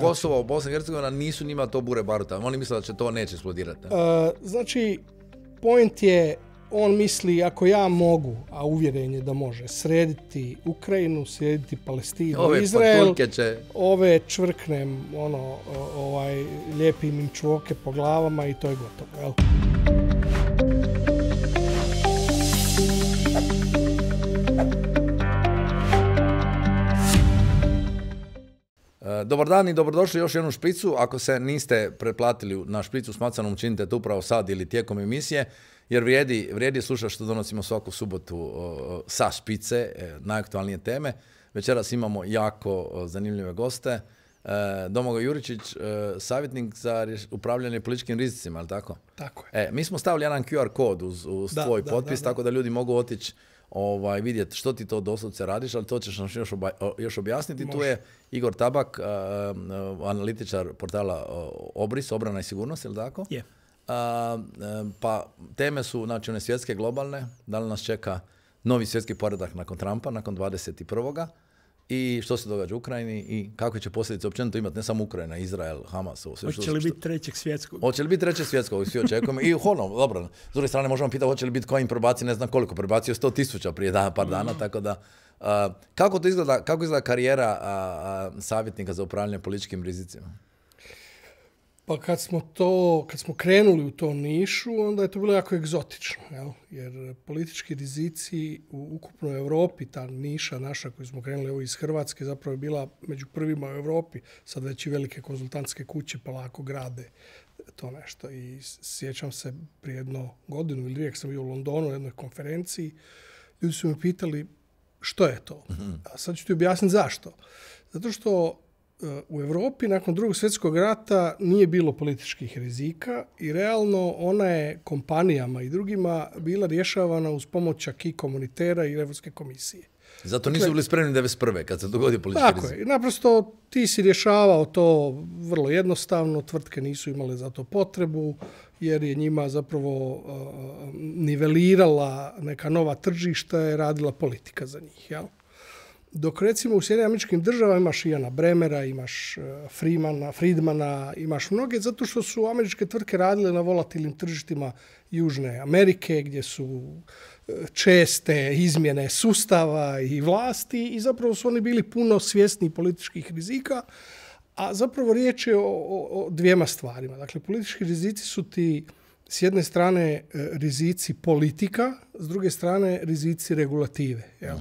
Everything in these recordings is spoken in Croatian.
Kosovo, Bosna i Hercegovina nisu njima to bure baruta. Oni misle da će to neće eksplodirati. Znači, point je, on misli ako ja mogu, a uvjeren je da može, srediti Ukrajinu, srediti Palestinu, Izrael, ove čvrknem, lijepim im čvoke po glavama i to je gotovo. Jel? Dobar dan i dobrodošli još jednu špricu. Ako se niste pretplatili na špricu s macanom, učinite to upravo sad ili tijekom emisije, jer vrijedi slušati što donosimo svaku subotu sa špice, najaktualnije teme. Večeras imamo jako zanimljive goste. Domagoj Juričić, savjetnik za upravljanje političkim rizicima, ali tako? Tako je. Mi smo stavili jedan QR kod uz tvoj potpis, tako da ljudi mogu otići vidjeti što ti to doslovce radiš, ali to ćeš nam još objasniti. Može. Tu je Igor Tabak, analitičar portala Obris, obrana i sigurnost, je li tako? Je. Pa teme su, znači, one svjetske, globalne, da li nas čeka novi svjetski poredak nakon Trumpa, nakon 21. I što se događa u Ukrajini i kakve će posljedice općenito imati, ne samo Ukrajina, Izrael, Hamas. Hoće li biti trećeg svjetskog? Hoće li biti trećeg svjetskog, svi očekujemo. I dobro, s druge strane možemo pitati hoće li biti kojim probaci, ne znam koliko, prebacio 100,000 prije par dana, tako da kako izgleda karijera savjetnika za upravljanje političkim rizicima? Pa kad smo krenuli u to nišu, onda je to bilo jako egzotično, jel? Jer politički rizici u ukupnoj Europi, ta niša naša koju smo krenuli evo iz Hrvatske, zapravo je bila među prvima u Europi, sad već i velike konzultantske kuće polako grade to nešto. I sjećam se prije jedno godinu ili dvije, sam bio u Londonu na jednoj konferenciji, ljudi su me pitali što je to. A sad ću ti objasniti zašto. Zato što u Europi nakon Drugog svjetskog rata nije bilo političkih rizika i realno ona je kompanijama i drugima bila rješavana uz pomoć i komunitera i Europske komisije. Zato nisu bili spremni 91. kad se dogodio politički rizik. Tako je. Naprosto ti si rješavao to vrlo jednostavno, tvrtke nisu imale za to potrebu jer je njima zapravo nivelirala neka nova tržišta i radila politika za njih, jel? Dok recimo u Sjedinjenim Američkim Državama imaš Iana Bremera, imaš Friedmana, imaš mnoge, zato što su američke tvrtke radile na volatilnim tržištima Južne Amerike, gdje su česte izmjene sustava i vlasti i zapravo su oni bili puno svjesni političkih rizika, a zapravo riječ je o dvijema stvarima. Dakle, politički rizici su ti s jedne strane rizici politika, s druge strane rizici regulative. Jel?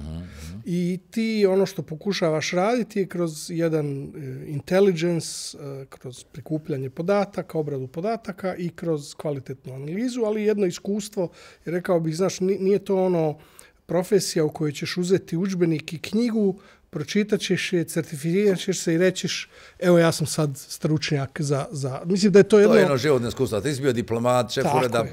I ti ono što pokušavaš raditi je kroz jedan intelligence, kroz prikupljanje podataka, obradu podataka i kroz kvalitetnu analizu, ali jedno iskustvo, rekao bih, znaš, nije to ono profesija u kojoj ćeš uzeti udžbenik i knjigu, pročitat ćeš je, certificirat ćeš se i rećiš evo ja sam sad stručnjak za... Mislim da je to jedno... To je jedno životno iskustvo. Ti si bio diplomat, šef ureda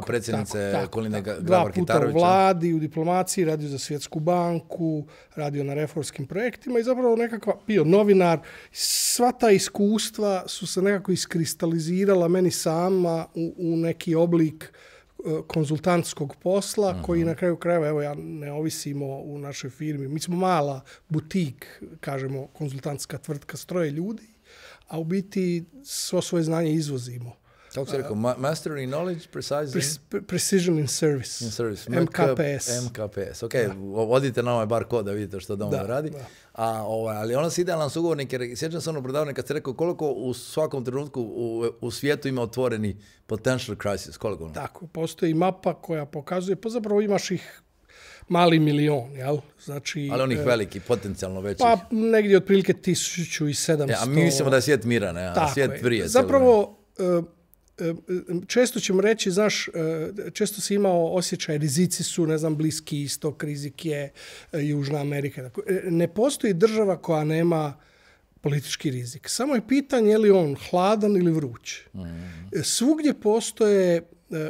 predsjednice Koline Grabar-Kitarovića. 2 puta u vladi, u diplomaciji, radio za Svjetsku banku, radio na reformskim projektima i zapravo nekakva bio novinar. Sva ta iskustva su se nekako iskristalizirala meni sama u neki oblik konzultantskog posla koji na kraju krajeva, evo ja ne ovisimo u našoj firmi, mi smo mala butik, kažemo konzultantska tvrtka s 3 ljudi, a u biti svo svoje znanje izvozimo. Kako se rekao? Mastery knowledge, precision in service. MKPS. Ok, odite na ovaj bar kod da vidite što Doma radi. Da. Ali ono si idealan sugovornik, jer sjećam se ono predavanje kad ste rekao koliko u svakom trenutku u svijetu ima otvoreni potential crisis. Koliko? Tako, postoji mapa koja pokazuje, pa zapravo imaš ih mali milion, jel? Znači, ali onih veliki, potencijalno većih. Pa negdje otprilike 1700. A mi mislimo da je svijet miran, a svijet vrije. Zapravo, često ćemo reći, znaš, često si imao osjećaj, rizici su, ne znam, Bliski istok, rizik je Južna Amerika. Ne postoji država koja nema politički rizik. Samo je pitanje je li on hladan ili vruć. Svugdje postoje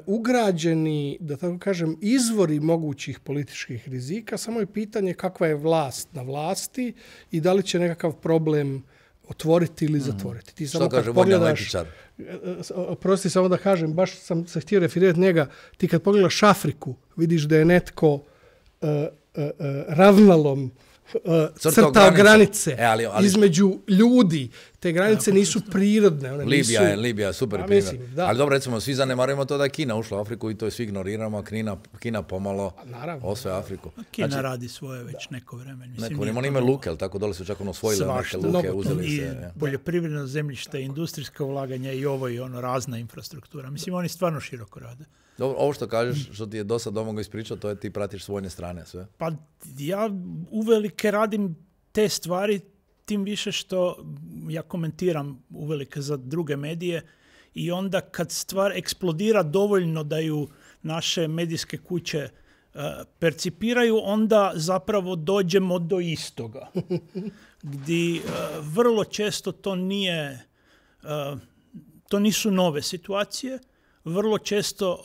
ugrađeni, da tako kažem, izvori mogućih političkih rizika, samo je pitanje kakva je vlast na vlasti i da li će nekakav problem otvoriti ili zatvoriti. Ti samo kad pogledaš, prosti samo da kažem, baš sam se htio referirati njega, ti kad pogledaš Afriku, vidiš da je netko ravnalom crtao granice između ljudi. Te granice nisu prirodne. One Libija je super primjer. Mislim, ali dobro, recimo, svi zanemarujemo to da je Kina ušla u Afriku i to svi ignoriramo, a Kina pomalo osvoje Afriku. Kina radi svoje već neko vreme. Oni imaju luke, ali tako dole su čak osvojili neke luke, uzeli se. Poljoprivredno zemljište, industrijska ulaganja i ovo i ono, razna infrastruktura. Mislim, oni stvarno široko rade. Dobro, ovo što kažeš, što ti je dosta ovoga ispričao, to je ti pratiš s vojne strane sve. Pa ja uvelike radim te stvari, tim više što ja komentiram uvelike za druge medije i onda kad stvar eksplodira dovoljno da ju naše medijske kuće percipiraju, onda zapravo dođemo do istoga. Gdje vrlo često to nisu nove situacije, vrlo često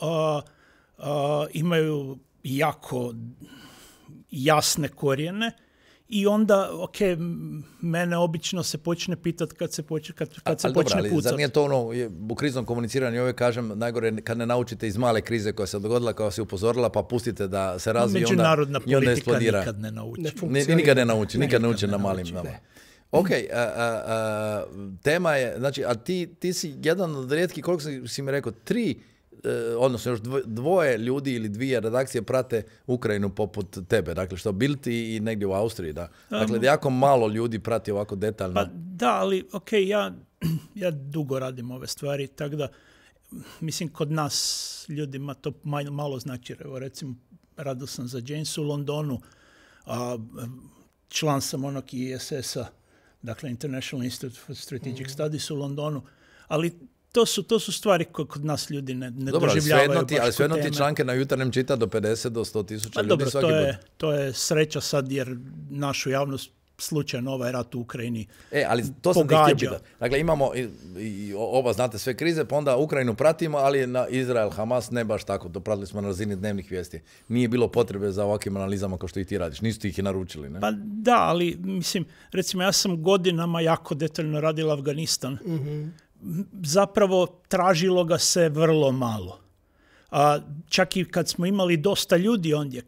imaju jako jasne korijene i onda, mene obično se počne pitati kad se počne pucati. Zar nije to ono, u kriznom komuniciranju uvijek kažem, najgore kad ne naučite iz male krize koja se dogodila, koja se upozorila, pa pustite da se razvije i onda eksplodira. Nikad ne nauči. Nikad ne nauči na malim nama. Ok, tema je, znači, a ti si jedan od rijetkih, koliko si mi rekao, 3, odnosno još 2 ljudi ili 2 redakcije prate Ukrajinu poput tebe, dakle što Bild i negdje u Austriji, da. Dakle, jako malo ljudi prati ovako detaljno. Pa da, ali ja dugo radim ove stvari, tako da mislim kod nas ljudima to malo znači. Evo, recimo, radio sam za Janes u Londonu, član sam onog ISS-a, dakle International Institute for Strategic Studies u Londonu, ali to su stvari koje kod nas ljudi ne doživljavaju. Ali svejedno ti članke na Jutarnjem čita do 50 do 100.000 ljudi svaki put. To je sreća sad jer našu javnost slučajno ovaj rat u Ukrajini ali to sam ti htio pitati. Dakle, imamo i oba znate sve krize, pa onda Ukrajinu pratimo, ali na Izrael, Hamas ne baš tako. To pratili smo na razini dnevnih vijesti. Nije bilo potrebe za ovakvim analizama kao što i ti radiš. Nisu ti ih i naručili, ne? Pa da, ali mislim, recimo ja sam godinama jako detaljno radila Afganistan. Mm-hmm. Zapravo tražilo ga se vrlo malo. Čak i kad smo imali dosta ljudi ondje,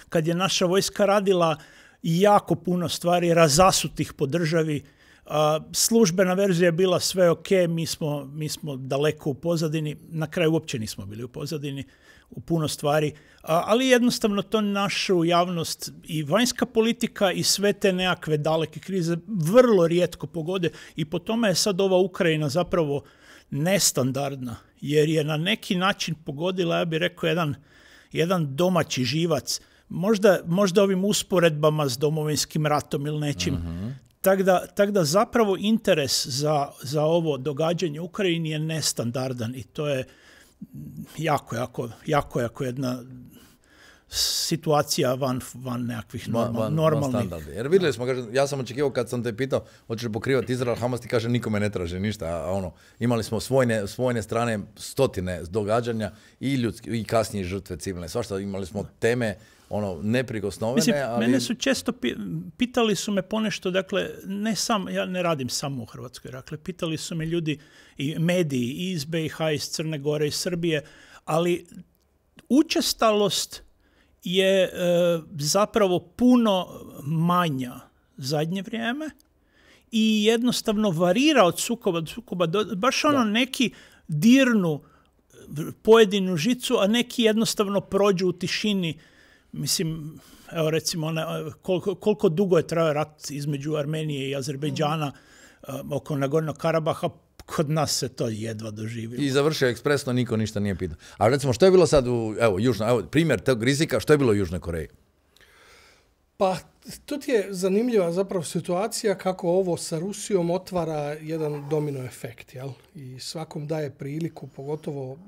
kad je naša vojska radila jako puno stvari razasutih po državi, službena verzija je bila sve ok, mi smo daleko u pozadini, na kraju uopće nismo bili u pozadini u puno stvari, ali jednostavno to našu javnost i vanjska politika i sve te nekakve daleke krize vrlo rijetko pogode i po tome je sad ova Ukrajina zapravo nestandardna, jer je na neki način pogodila, ja bih rekao, jedan domaći živac, možda ovim usporedbama s Domovinskim ratom ili nečim. Uh-huh. Tako da zapravo interes za ovo događanje u Ukrajini je nestandardan i to je jako jedna situacija van nekakvih normalnih. Jer vidjeli smo, ja sam očekivao kad sam te pitao, hoćeš pokrivati Izrael, Hamas, ti kaže nikome ne traže ništa, imali smo s vojne strane stotine događanja i ljudski i kasnije žrtve civilne, svašta imali smo teme neprikosnovene. Mislim, mene su često pitali su me ponešto, dakle, ja ne radim samo u Hrvatskoj, dakle, pitali su me ljudi i mediji i iz BiH, iz Crne Gore, iz Srbije, ali učestalost je zapravo puno manja zadnje vrijeme i jednostavno varira od sukoba baš neki dirnu pojedinu žicu, a neki jednostavno prođu u tišini. Mislim, evo recimo, koliko dugo je trajao rat između Armenije i Azerbejdžana oko Nagornog Karabaha, kod nas se to jedva doživilo. I završio ekspresno, niko ništa nije pitao. A recimo, što je bilo sad primjer tog rizika, što je bilo u Južnoj Koreji? Pa, to ti je zanimljiva zapravo situacija kako ovo sa Rusijom otvara jedan domino efekt, jel? I svakom daje priliku, pogotovo,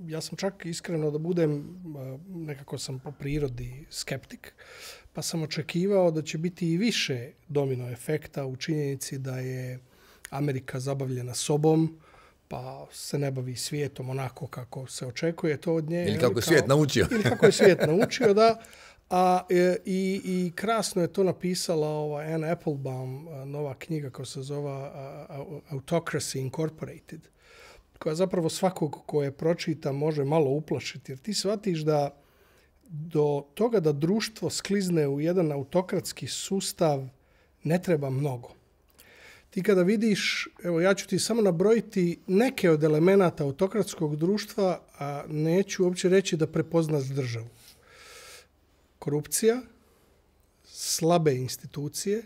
ja sam čak iskreno da budem, nekako sam po prirodi skeptik, pa sam očekivao da će biti i više domino efekta u činjenici da je Amerika zabavljena sobom, pa se ne bavi svijetom onako kako se očekuje to od nje. Ili kako je svijet naučio. Ili kako je svijet naučio, da. I krasno je to napisala Anne Applebaum, nova knjiga koja se zove Autocracy Incorporated, koja zapravo svakog ko je pročita može malo uplašiti, jer ti shvatiš do toga da društvo sklizne u jedan autokratski sustav ne treba mnogo. Ti kada vidiš, evo ja ću ti samo nabrojiti neke od elemenata autokratskog društva, a neću uopće reći da prepoznaš državu. Korupcija, slabe institucije,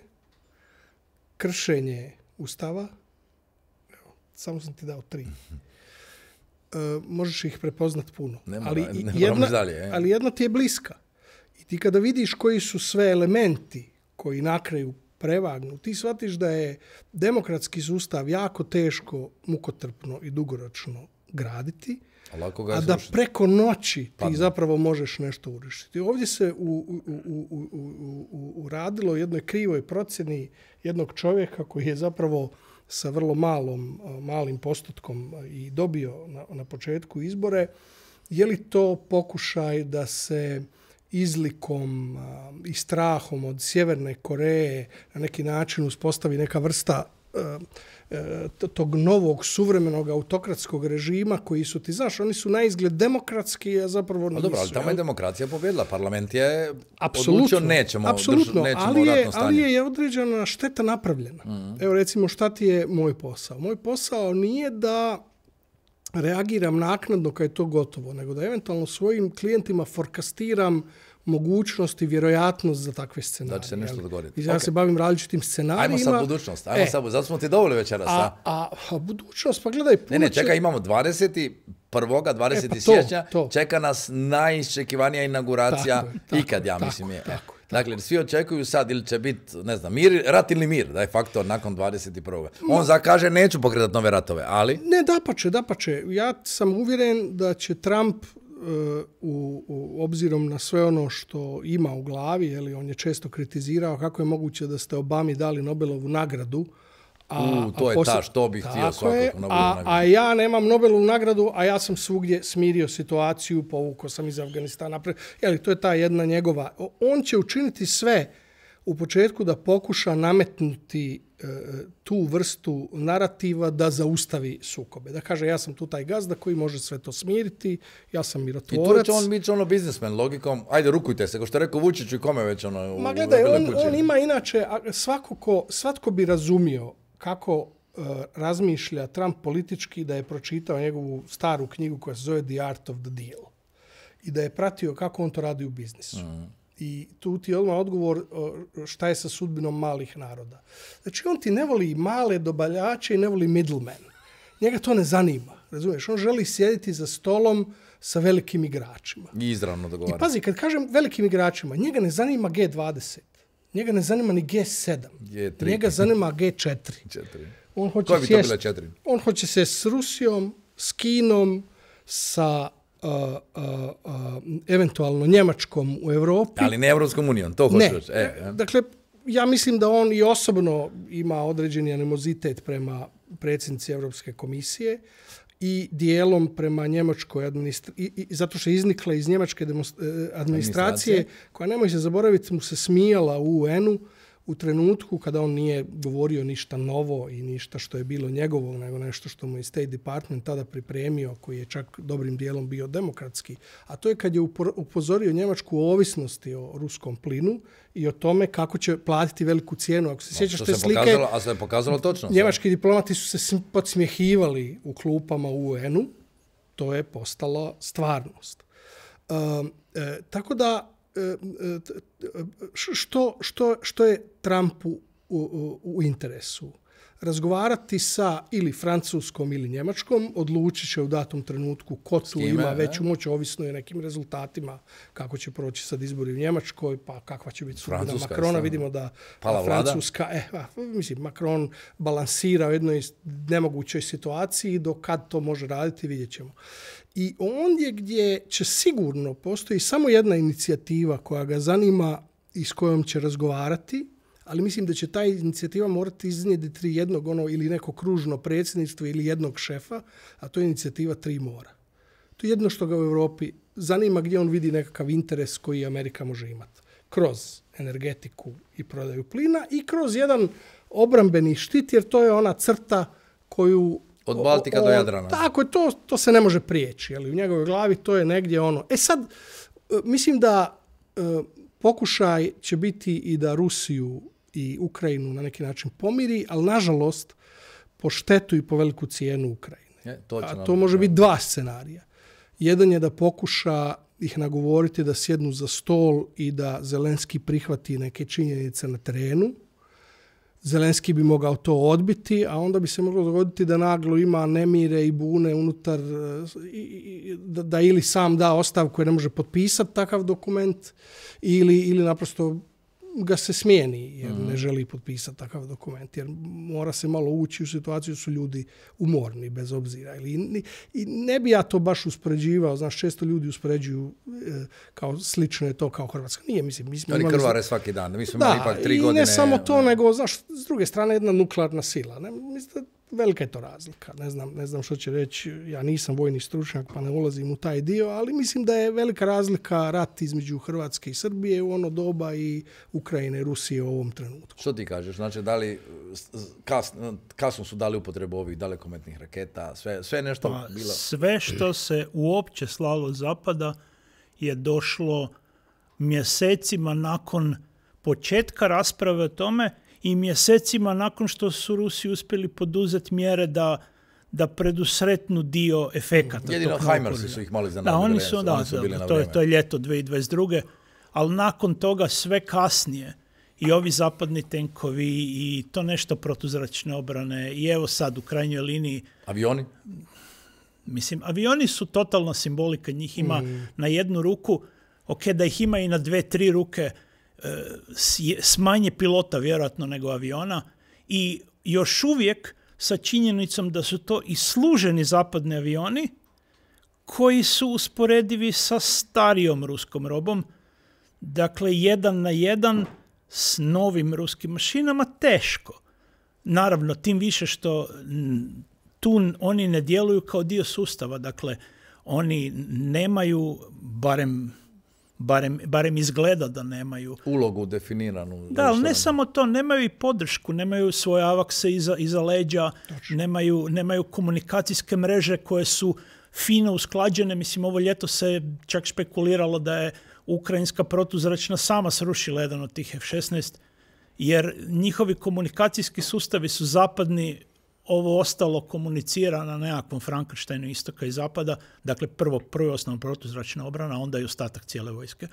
kršenje ustava, evo, samo sam ti dao 3. Možeš ih prepoznat puno. Ali jedna ti je bliska. I ti kada vidiš koji su sve elementi koji na kraju prevagnu, ti shvatiš da je demokratski sustav jako teško, mukotrpno i dugoročno graditi, a da preko noći ti zapravo možeš nešto urušiti. Ovdje se uradilo u jednoj krivoj procjeni jednog čovjeka koji je zapravo sa vrlo malim postotkom i dobio na početku izbore. Je li to pokušaj da se izlikom i strahom od Sjeverne Koreje na neki način uspostavi neka vrsta tog novog suvremenog autokratskog režima koji su, ti znaš, oni su na izgled demokratski, a zapravo nisu. Dobro, ali tamo je demokracija pobjedila. Parlament je odlučio nećemo ratno stanje. Ali je određena šteta napravljena. Evo recimo šta ti je moj posao. Moj posao nije da reagiram naknadno kad je to gotovo, nego da eventualno svojim klijentima forkastiram mogućnost i vjerojatnost za takve scenarije. Da će se nešto dogoditi. Ja se bavim različitim scenarijima. Ajmo sad budućnost. Zato smo ti dovoljni večeras. A budućnost, pa gledaj... Čekaj, imamo 20. siječnja. Čeka nas najiščekivanija inauguracija ikad, ja mislim je. Dakle, svi očekuju sad ili će biti, ne znam, rat ili mir, da je faktor nakon 21. On zakaže, neću pokretati nove ratove, ali... Ne, dapače. Ja sam uvjeren da će Trump, obzirom na sve ono što ima u glavi, jer on je često kritizirao kako je moguće da ste Obami dali Nobelovu nagradu, što bih htio svakako Nobelovu nagradu. A ja nemam Nobelovu nagradu, a ja sam svugdje smirio situaciju, povukao sam iz Afganistana. To je ta jedna njegova... On će učiniti sve u početku da pokuša nametnuti tu vrstu narativa da zaustavi sukobe. Da kaže, ja sam tu taj gazda koji može sve to smiriti, ja sam mirotvorac. I tu će on biti biznismen, logikom, ajde rukujte se, ko što je rekao Vučiću i kome već Ma gledaj, on ima inače, svatko bi razumio kako razmišlja Trump politički da je pročitao njegovu staru knjigu koja se zove The Art of the Deal i da je pratio kako on to radi u biznisu. I tu ti je odmah odgovor šta je sa sudbinom malih naroda. Znači, on ti ne voli male dobavljače i ne voli middleman. Njega to ne zanima. Razumiješ? On želi sjediti za stolom sa velikim igračima. I izravno dogovarati. I pazi, kad kažem velikim igračima, njega ne zanima G20. Njega ne zanima ni G7. G3. Njega zanima G4. Koja bi to bila 4? On hoće se s Rusijom, s Kinom, sa eventualno Njemačkom u Europi. Ali ne Evropskom unijom, to hoćeš reći. Dakle, ja mislim da on i osobno ima određeni animozitet prema predsjednici Europske komisije i dijelom prema njemačkoj administraciji, zato što je iznikla iz njemačke administracije, koja, nemoj se zaboraviti, mu se smijala u UN-u u trenutku kada on nije govorio ništa novo i ništa što je bilo njegovo, nego nešto što mu je State Department tada pripremio, koji je čak dobrim dijelom bio demokratski. A to je kad je upozorio Njemačku o ovisnosti o ruskom plinu i o tome kako će platiti veliku cijenu. Ako se sjećaš te slike, a se je pokazalo točno. Njemački diplomati su se podsmjehivali u klupama u UN-u. To je postala stvarnost. Tako da što je Trumpu u interesu? Razgovarati sa ili Francuskom ili Njemačkom, odlučit će u datom trenutku ko tu ima veću moć, ovisno je nekim rezultatima kako će proći sad izbori u Njemačkoj, pa kakva će biti sudbina Macrona. Vidimo da Francuska, Macron balansira u jednoj nemogućoj situaciji, do kad to može raditi, vidjet ćemo. I ondje gdje će sigurno postoji samo jedna inicijativa koja ga zanima i s kojom će razgovarati, ali mislim da će ta inicijativa morati iznjediti jednog ili neko kružno predsjedništvo ili jednog šefa, a to je inicijativa 3 mora. To je jedno što ga u Europi zanima, gdje on vidi nekakav interes koji Amerika može imati. Kroz energetiku i prodaju plina i kroz jedan obrambeni štit, jer to je ona crta koju... Od Baltika do Jadrana. Tako je, to se ne može prijeći. Ali u njegovoj glavi to je negdje ono... sad, Mislim da pokušaj će biti i da Rusiju i Ukrajinu na neki način pomiri, ali nažalost po štetu i po veliku cijenu Ukrajine. A to može biti dva scenarija. Jedan je da pokuša ih nagovoriti da sjednu za stol i da Zelenski prihvati neke činjenice na terenu. Zelenski bi mogao to odbiti, a onda bi se moglo dogoditi da naglo ima nemire i bune unutar, da ili sam da ostavku jer ne može potpisati takav dokument ili naprosto ga se smijeni jer ne želi potpisati takav dokument. Jer mora se malo ući u situaciju, su ljudi umorni bez obzira. I ne bi ja to baš uspoređivao. Znaš, često ljudi uspoređuju kao slično je to kao Hrvatska. Nije, mislim. Oni krvare svaki dan. Mi smo imali ipak 3 godine. I ne samo to, nego, znaš, s druge strane jedna nuklearna sila. Ne? Mislim, velika je to razlika. Ne znam što će reći. Ja nisam vojni stručnjak pa ne ulazim u taj dio, ali mislim da je velika razlika rat između Hrvatske i Srbije u ono doba i Ukrajine i Rusije u ovom trenutku. Što ti kažeš? Znači, da li kasno su dali upotrebu ovih dalekometnih raketa? Sve nešto bilo? Sve što se uopće slalo zapada je došlo mjesecima nakon početka rasprave o tome i mjesecima nakon što su Rusi uspjeli poduzeti mjere da predusretnu dio efekata. Jedino Hajmarsi su ih mali zanadili. To je ljeto 2022. Ali nakon toga sve kasnije i ovi zapadni tenkovi i to nešto protuzračne obrane i evo sad u krajnjoj liniji... Avioni? Mislim, avioni su totalna simbolika. Njih ima na jednu ruku, da ih ima i na 2-3 ruke, s manje pilota vjerojatno nego aviona i još uvijek sa činjenicom da su to i služeni zapadni avioni koji su usporedivi sa starijom ruskom robom. Dakle, 1:1 s novim ruskim mašinama teško. Naravno, tim više što tu oni ne djeluju kao dio sustava. Dakle, oni nemaju, barem izgleda da nemaju ulogu definiranu. Da, ali ne samo to, nemaju i podršku, nemaju svoje avakse iza leđa, nemaju komunikacijske mreže koje su fino usklađene. Mislim, ovo ljeto se čak špekuliralo da je ukrajinska protuzračna sama srušila jedan od tih F-16, jer njihovi komunikacijski sustavi su zapadni, ovo ostalo komunicira na nekakvom Frankensteinu istoka i zapada, dakle prvo osnovna protuzračna obrana, onda i ostatak cijele vojske.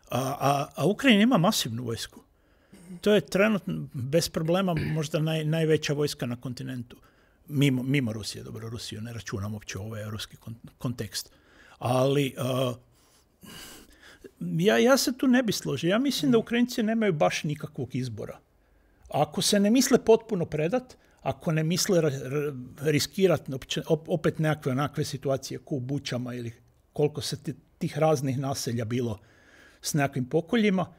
A Ukrajina ima masivnu vojsku. To je trenutno, bez problema, možda najveća vojska na kontinentu. Mimo Rusije, dobro, Rusiju ne računam uopće ovaj ruski kontekst. Ali ja se tu ne bi složio. Ja mislim da Ukrajinci nemaju baš nikakvog izbora. Ako se ne misle potpuno predat, ako ne misle riskirati opet nekakve onakve situacije kao u Bučama ili koliko se tih raznih naselja bilo s nekakvim pokoljima,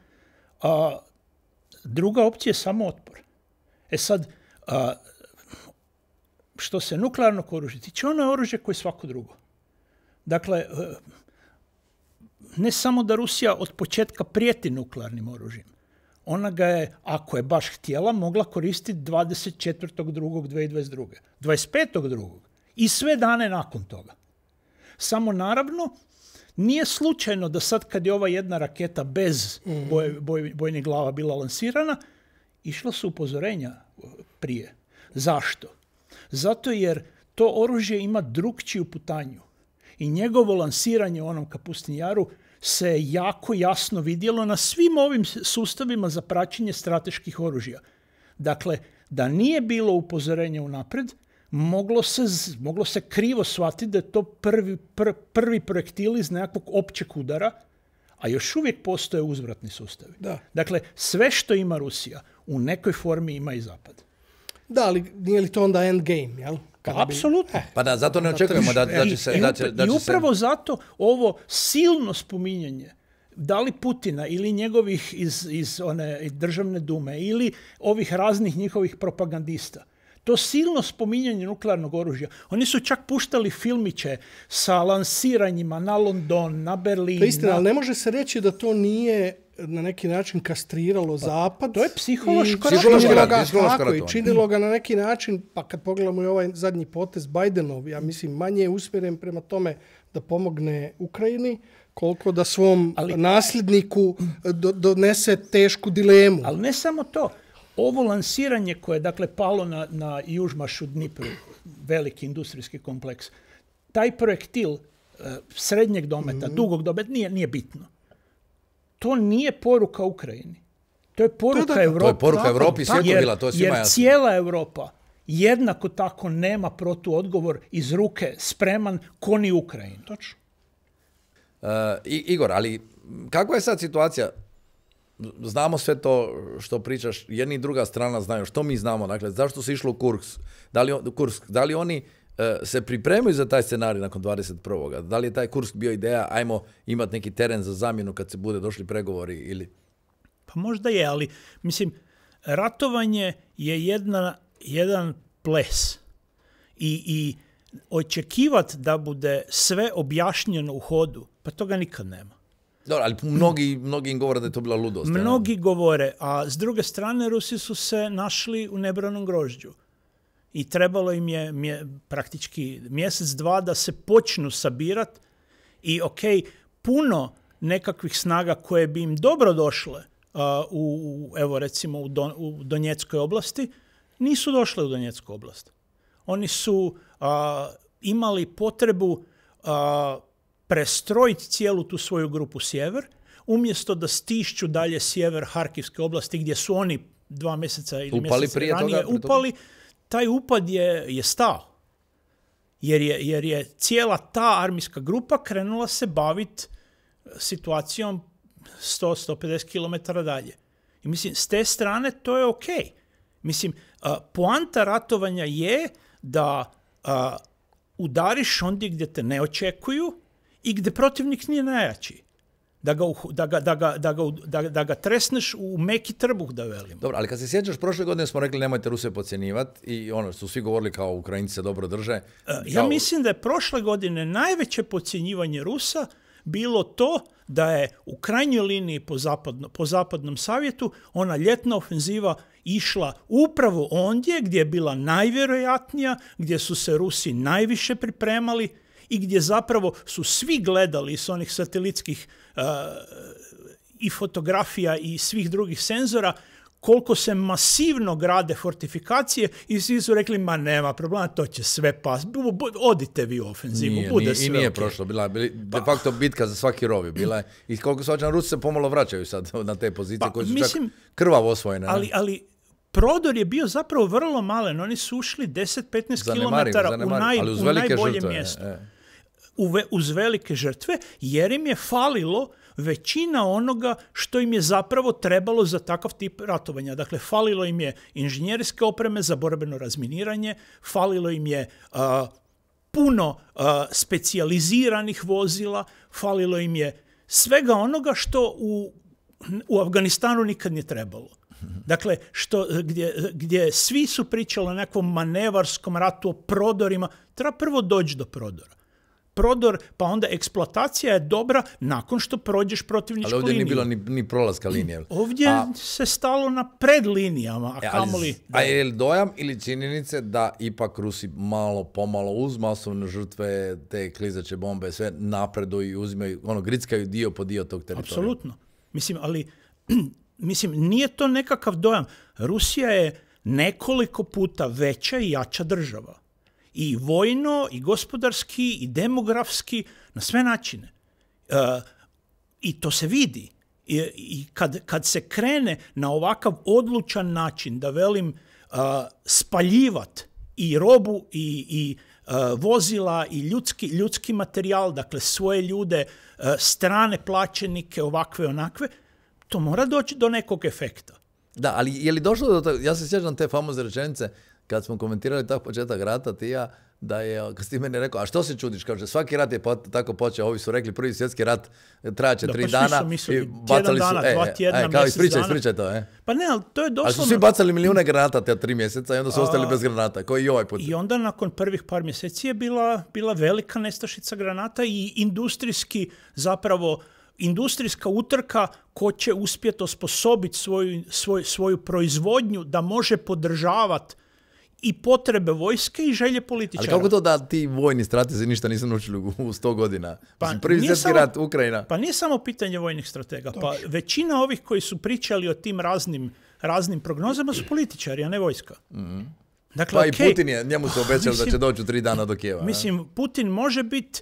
druga opcija je samo otpor. Sad, što se nuklearnog oružja tiče, ono je oružje koje je svako drugo. Dakle, ne samo da Rusija od početka prijeti nuklearnim oružjem, ona ga je, ako je baš htjela, mogla koristiti 24.2.2022. 25.2. i sve dane nakon toga. Samo naravno, nije slučajno da sad kad je ova jedna raketa bez bojnih glava bila lansirana, išla su upozorenja prije. Zašto? Zato jer to oružje ima drukčiju putanju i njegovo lansiranje u onom Kapustin Jaru se jako jasno vidjelo na svim ovim sustavima za praćenje strateških oružja. Dakle, da nije bilo upozorenja unaprijed, moglo se krivo shvatiti da je to prvi projektil iz nekakvog općeg udara, a još uvijek postoje uzvratni sustavi. Da. Dakle, sve što ima Rusija, u nekoj formi ima i Zapad. Da, ali nije li to onda endgame, jel? Apsolutno. Pa da, zato ne očekujemo da će se... I upravo zato ovo silno spominjanje, da li Putina ili njegovih iz one državne dume ili ovih raznih njihovih propagandista, to silno spominjanje nuklearnog oružja. Oni su čak puštali filmiće sa lansiranjima na London, na Berlin. To je istina, ali ne može se reći da to nije na neki način kastriralo Zapad. To je psihološko ratovanje. I činilo ga na neki način, pa kad pogledamo i ovaj zadnji potez Bidenov, ja mislim manje je usmjeren prema tome da pomogne Ukrajini, koliko da svom nasljedniku donese tešku dilemu. Ali ne samo to. Ovo lansiranje koje je dakle palo na Južmaš u Dnipru, veliki industrijski kompleks, taj projektil srednjeg dometa, dugog dometa, nije bitno. To nije poruka Ukrajini. To je poruka Evropi. To je poruka Evropi i svijetu bila, to je svima jasno. Jer cijela Europa jednako tako nema protuodgovor iz ruke spreman ko ni Ukrajini. Točno. Igor, ali kakva je sad situacija? Znamo sve to što pričaš, jedna i druga strana znaju, što mi znamo, dakle, zašto se išlo u Kursk? Da li oni se pripremaju za taj scenarij nakon 21. Da li je taj Kursk bio ideja, ajmo imati neki teren za zamjenu kad se bude došli pregovori ili... Pa možda je, ali mislim, ratovanje je jedan ples i očekivati da bude sve objašnjeno u hodu, pa toga nikad nema. Dobro, ali mnogi im govore da je to bila ludost. Mnogi govore, a s druge strane Rusi su se našli u nebranom grožđu. I trebalo im je praktički mjesec, dva da se počnu sabirati i puno nekakvih snaga koje bi im dobro došle evo recimo u Donjeckoj oblasti, nisu došle u Donjecku oblast. Oni su imali potrebu prestrojiti cijelu tu svoju grupu sjever, umjesto da stišću dalje sjever Harkivske oblasti gdje su oni 2 mjeseca ili mjesec ranije upali. Taj upad je stao. Jer je cijela ta armijska grupa krenula se baviti situacijom 100-150 km dalje. I mislim, s te strane to je ok. Mislim, poanta ratovanja je da udariš ondje gdje te ne očekuju i gdje protivnik nije najjači. Da ga tresneš u meki trbuh, da velimo. Dobro, ali kad se sjećaš, prošle godine smo rekli nemojte Ruse podcjenjivati i ono su svi govorili kao Ukrajinci se dobro drže. Ja mislim da je prošle godine najveće podcjenjivanje Rusa bilo to da je u krajnjoj liniji po zapadnom savjetu ona ljetna ofenziva išla upravo ondje gdje je bila najvjerojatnija, gdje su se Rusi najviše pripremali i gdje zapravo su svi gledali s onih satelitskih i fotografija i svih drugih senzora koliko se masivno grade fortifikacije i svi su rekli, ma nema problema, to će sve pas. Odite vi u ofenzivu, bude sve. I nije prošlo, bila de facto bitka za svaki rov je bila. I koliko svačan Rusi se pomalo vraćaju sad na te pozicije koje su čak krvavo osvojene. Ali prodor je bio zapravo vrlo malen. Oni su ušli 10-15 km u najbolje mjesto. Uz velike žrtve, jer im je falilo većina onoga što im je zapravo trebalo za takav tip ratovanja. Dakle, falilo im je inženjerske opreme za borbeno razminiranje, falilo im je puno specijaliziranih vozila, falilo im je svega onoga što u Afganistanu nikad nije trebalo. Dakle, gdje svi su pričali o nekom manevarskom ratu, o prodorima, treba prvo doći do prodora. Prodor, pa onda eksploatacija je dobra nakon što prođeš protivničku liniju. Ali ovdje nije bilo ni prolaska linije. Ovdje se stalo na predlinijama, A je li dojam ili činjenice da ipak Rusi malo pomalo uz masovne žrtve, te klizeće bombe, sve napreduju i uzimaju, grickaju dio po dio tog teritorija? Apsolutno. Mislim, nije to nekakav dojam. Rusija je nekoliko puta veća i jača država. I vojno, i gospodarski, i demografski, na sve načine. I to se vidi. I kad se krene na ovakav odlučan način, da velim, spaljivat i robu, i vozila, i ljudski materijal, dakle svoje ljude, strane plaćenike, ovakve, onakve, to mora doći do nekog efekta. Da, ali je li došlo do toga, ja se sjećam te famozne rečenice, kad smo komentirali tak početak rata, ti ja, da je, kad si meni rekao, a što se čudiš, kaže, svaki rat je tako počeo, ovi su rekli, prvi svjetski rat trajaće 3 dana i bacali su, 2 tjedna, kao ispričaj to, Pa ne, ali to je doslovno... Ali su svi bacali milijune granata te 3 mjeseca i onda su ostali bez granata, koji i ovaj put. I onda nakon prvih par mjeseci je bila velika nestašica granata i industrijski zapravo industrijska utrka ko će uspjeti osposobiti svoju proizvodnju da može podržavati i potrebe vojske i želje političara. Ali kako to da ti vojni stratezi ništa nisu naučili u 100 godina? Pa prvi svjetski rat, Ukrajina. Pa nije samo pitanje vojnih stratega. Pa većina ovih koji su pričali o tim raznim prognozama su političari, a ne vojska. Dakle, pa i Putin njemu se obećao da će doći u 3 dana do Kijeva. Mislim, Putin može biti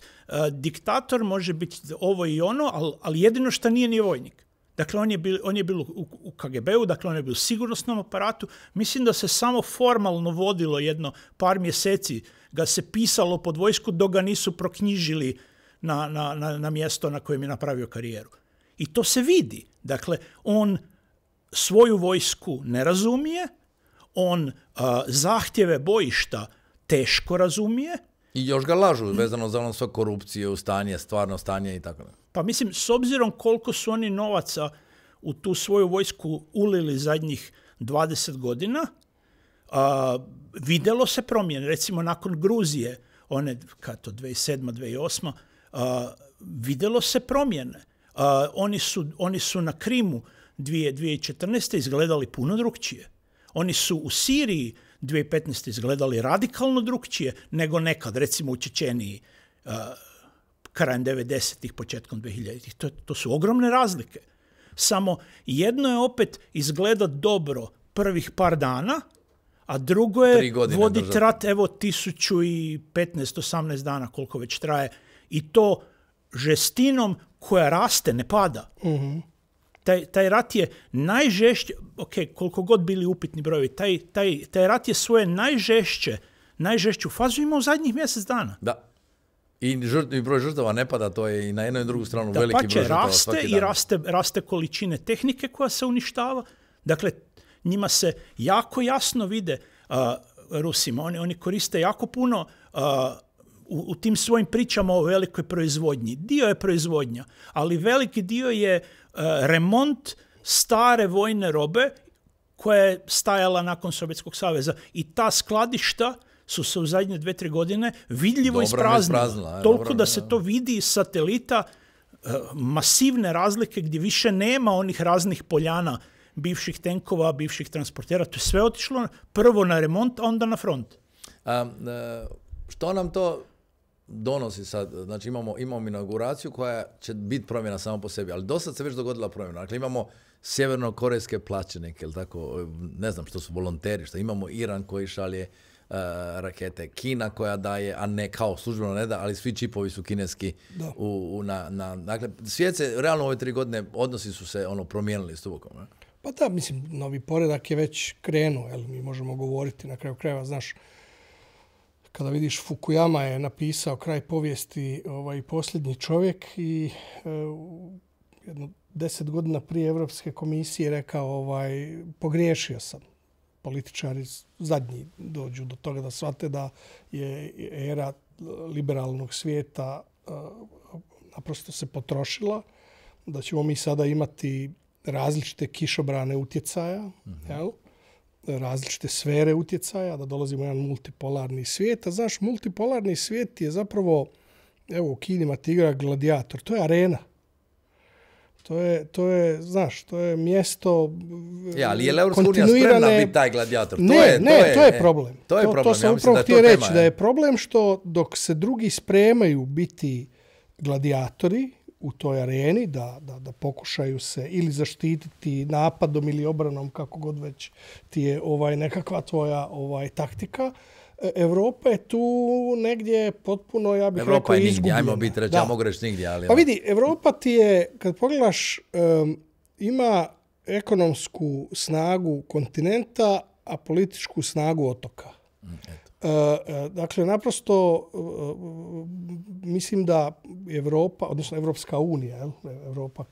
diktator, može biti ovo i ono, ali jedino što nije vojnik. Dakle, on je bio u KGB-u, dakle, on je bio u sigurnosnom aparatu. Mislim da se samo formalno vodilo jedno par mjeseci, ga se pisalo pod vojsku dok ga nisu proknjižili na mjesto na kojem je napravio karijeru. I to se vidi. Dakle, on svoju vojsku ne razumije, on zahtjeve bojišta teško razumije. I još ga lažu vezano za ono sve korupcije, stvarno stanje i tako. Pa mislim, s obzirom koliko su oni novaca u tu svoju vojsku ulili zadnjih 20 godina, vidjelo se promjene. Recimo, nakon Gruzije, one, 2007. 2008. Vidjelo se promjene. Oni su na Krimu 2014. izgledali puno drukčije. Oni su u Siriji 2015. izgledali radikalno drukčije nego nekad, recimo u Čečeniji, krajem 90-ih, početkom 2000-ih. To su ogromne razlike. Samo jedno je opet izgledat dobro prvih par dana, a drugo je voditi rat, evo, 1015-18 dana, koliko već traje. I to žestinom koja raste, ne pada. Mm-hmm. Taj rat je najžešće, koliko god bili upitni brojevi, taj rat je svoje najžešću fazu imao zadnjih mjesec dana. Da. I broj žrtava ne pada, to je i na jednu i drugu stranu veliki broj žrtava svaki dan. Raste količine tehnike koja se uništava. Dakle, njima se jako jasno vide, Rusima, oni koriste jako puno u tim svojim pričama o velikoj proizvodnji. Dio je proizvodnja, ali veliki dio je remont stare vojne robe koja je stajala nakon Sovjetskog saveza. I ta skladišta su se u zadnje 2-3 godine vidljivo ispraznila. Toliko da se to vidi iz satelita, masivne razlike gdje više nema onih raznih poljana, bivših tenkova, bivših transportera. To je sve otišlo prvo na remont, a onda na front. Što nam to donosi sad? Znači imamo inauguraciju koja će biti promjena samo po sebi, ali dosad se već dogodila promjena. Dakle, imamo sjevernokorejske plaćenike, ili tako, ne znam što su volonteri, što imamo Iran koji šalje rakete, Kina koja daje, a ne kao službeno ne da, ali svi čipovi su kineski. Dakle, svijet se, realno ove 3 godine odnosi su se promijenili s tubokom. Ne? Pa da, mislim, novi poredak je već krenuo, jel, mi možemo govoriti na kraju krajeva, znaš, kada vidiš Fukuyama je napisao Kraj povijesti, posljednji čovjek i jedno 10 godina prije Europske komisije rekao pogriješio sam. Političari zadnji dođu do toga da shvate da je era liberalnog svijeta naprosto se potrošila, da ćemo mi sada imati različite kišobrane utjecaja, jel? Različite sfere utjecaja, da dolazimo u jedan multipolarni svijet. A znaš, multipolarni svijet je zapravo, evo, u kinima ti igra gladijator. To je arena. To je, znaš, to je mjesto ali je Europska unija spremna biti taj gladijator? To je problem. To sam upravo htio reći, da je problem što dok se drugi spremaju biti gladijatori u toj areni, da pokušaju se ili zaštititi napadom ili obranom, kako god već ti je nekakva tvoja taktika. Evropa je tu negdje potpuno, ja bih rekao, izgubljena. Evropa je nigdje, ajmo biti reći, ja mogu reći nigdje. Ali pa vidi, Evropa ti je, kad pogledaš, ima ekonomsku snagu kontinenta, a političku snagu otoka. Dakle, naprosto mislim da Evropa, odnosno Evropska unija, Evropa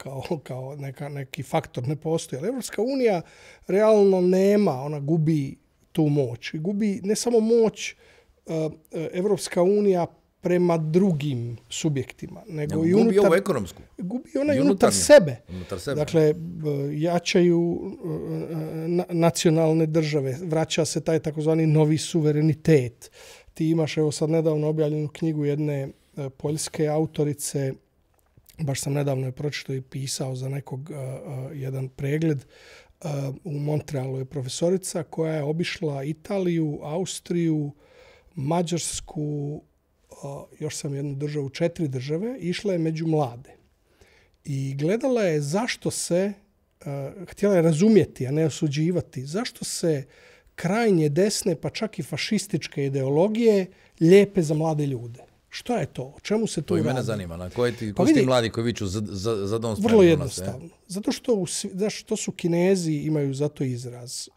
kao neki faktor ne postoji, ali Evropska unija realno nema, ona gubi tu moć. I gubi ne samo moć Evropska unija prema drugim subjektima, nego i gubi ovu ekonomsku. Gubi ona i unutar sebe. Dakle, jačaju nacionalne države, vraća se taj takozvani novi suverenitet. Ti imaš, evo sad nedavno objavljenu knjigu jedne poljske autorice baš sam nedavno je pročitao i pisao za nekog jedan pregled. U Montrealu je profesorica koja je obišla Italiju, Austriju, Mađarsku, još sam jednu državu, 4 države, išla je među mlade. I gledala je zašto se, htjela je razumjeti, a ne osuđivati, zašto se krajnje desne, pa čak i fašističke ideologije lijepe za mlade ljude. Što je to? O čemu se tu radi? To i mene zanima. Na koji su ti mladi koji viču za dom spremni? Vrlo jednostavno. Zato što su Kinezi imaju za to izraz.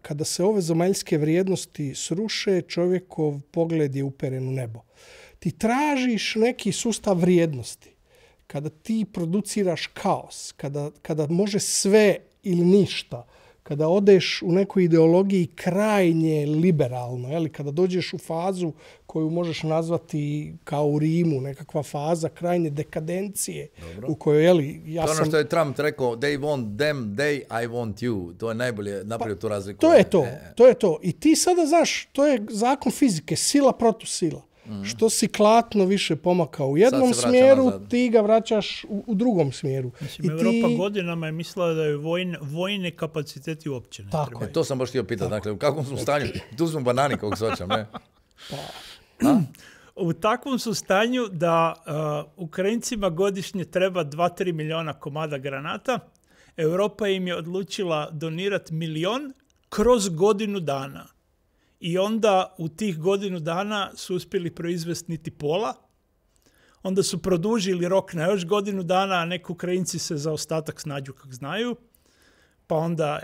Kada se ove zemaljske vrijednosti sruše, čovjekov pogled je uperen u nebo. Ti tražiš neki sustav vrijednosti. Kada ti produciraš kaos, kada može sve ili ništa, kada odeš u nekoj ideologiji krajnje liberalno, kada dođeš u fazu koju možeš nazvati kao u Rimu, nekakva faza krajnje dekadencije. Dobro. U kojoj, to je ono što je Trump rekao, they want them, I want you. To je najbolje napravio tu razliku. To je to. I ti sada, znaš, to je zakon fizike, sila protiv sila. Što si klatno više pomakao u jednom smjeru, nazad. Ti ga vraćaš u drugom smjeru. Mislim, Europa godinama je mislila da je vojne kapaciteti uopće ne tako je. To sam baš htio pitati. Dakle, u kakvom smo stanju? Tu smo banani, kako svačam, ne? U takvom su stanju da Ukrajincima godišnje treba 2-3 milijuna komada granata. Europa im je odlučila donirati 1 milion kroz godinu dana. I onda u tih godinu dana su uspjeli proizvesti niti pola. Onda su produžili rok na još godinu dana, a neki Ukrajinci se za ostatak snađu kak znaju. Pa onda,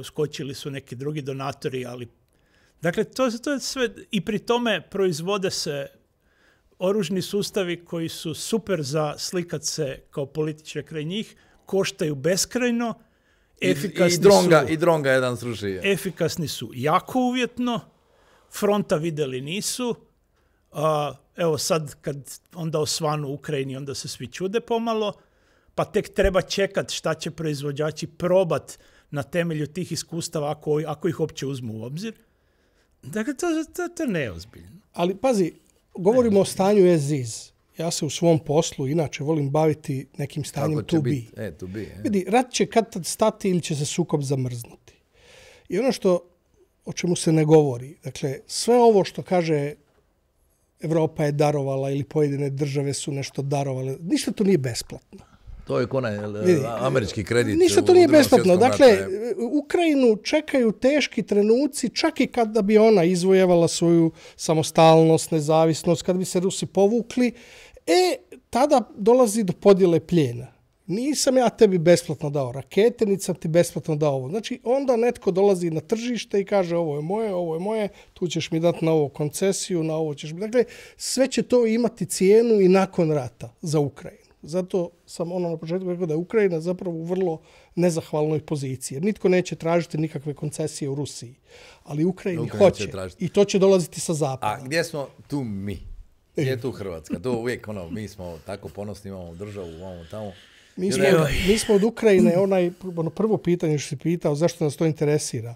uskočili su neki drugi donatori, ali... Dakle, to je sve... I pri tome proizvode se oružni sustavi koji su super za slikat se kao političar kraj njih, koštaju beskrajno, I dronga jedan sruši. Efikasni su jako uvjetno, fronta vidjeli nisu. Evo sad kad onda osvanu u Ukrajini, onda se svi čude pomalo, pa tek treba čekati šta će proizvođači probat na temelju tih iskustava ako ih uopće uzmu u obzir. Dakle, to je neozbiljno. Ali pazi, govorimo o stanju as is. Ja se u svom poslu inače volim baviti nekim stanjem to be. Vidi, rat će kad stati ili će se sukob zamrznuti. I ono o čemu se ne govori, dakle, sve ovo što kaže Evropa je darovala ili pojedine države su nešto darovale, ništa to nije besplatno. To je onaj američki kredit. Ništa to nije besplatno. Dakle, Ukrajinu čekaju teški trenuci, čak i kada bi ona izvojevala svoju samostalnost, nezavisnost, kad bi se Rusi povukli, tada dolazi do podjele plijena. Nisam ja tebi besplatno dao rakete, niti sam ti besplatno dao ovo. Znači, onda netko dolazi na tržište i kaže ovo je moje, tu ćeš mi dati na ovo koncesiju, na ovo ćeš mi... Dakle, sve će to imati cijenu i nakon rata za Ukrajinu. Zato sam na početku rekao da je Ukrajina zapravo u vrlo nezahvalnoj poziciji. Jer nitko neće tražiti nikakve koncesije u Rusiji. Ali Ukrajini hoće. I to će dolaziti sa zapada. A gdje smo tu mi? Gdje je tu Hrvatska? To uvijek mi smo tako ponosni, imamo državu, imamo tamo. Mi smo od Ukrajine, prvo pitanje što si pitao, zašto nas to interesira,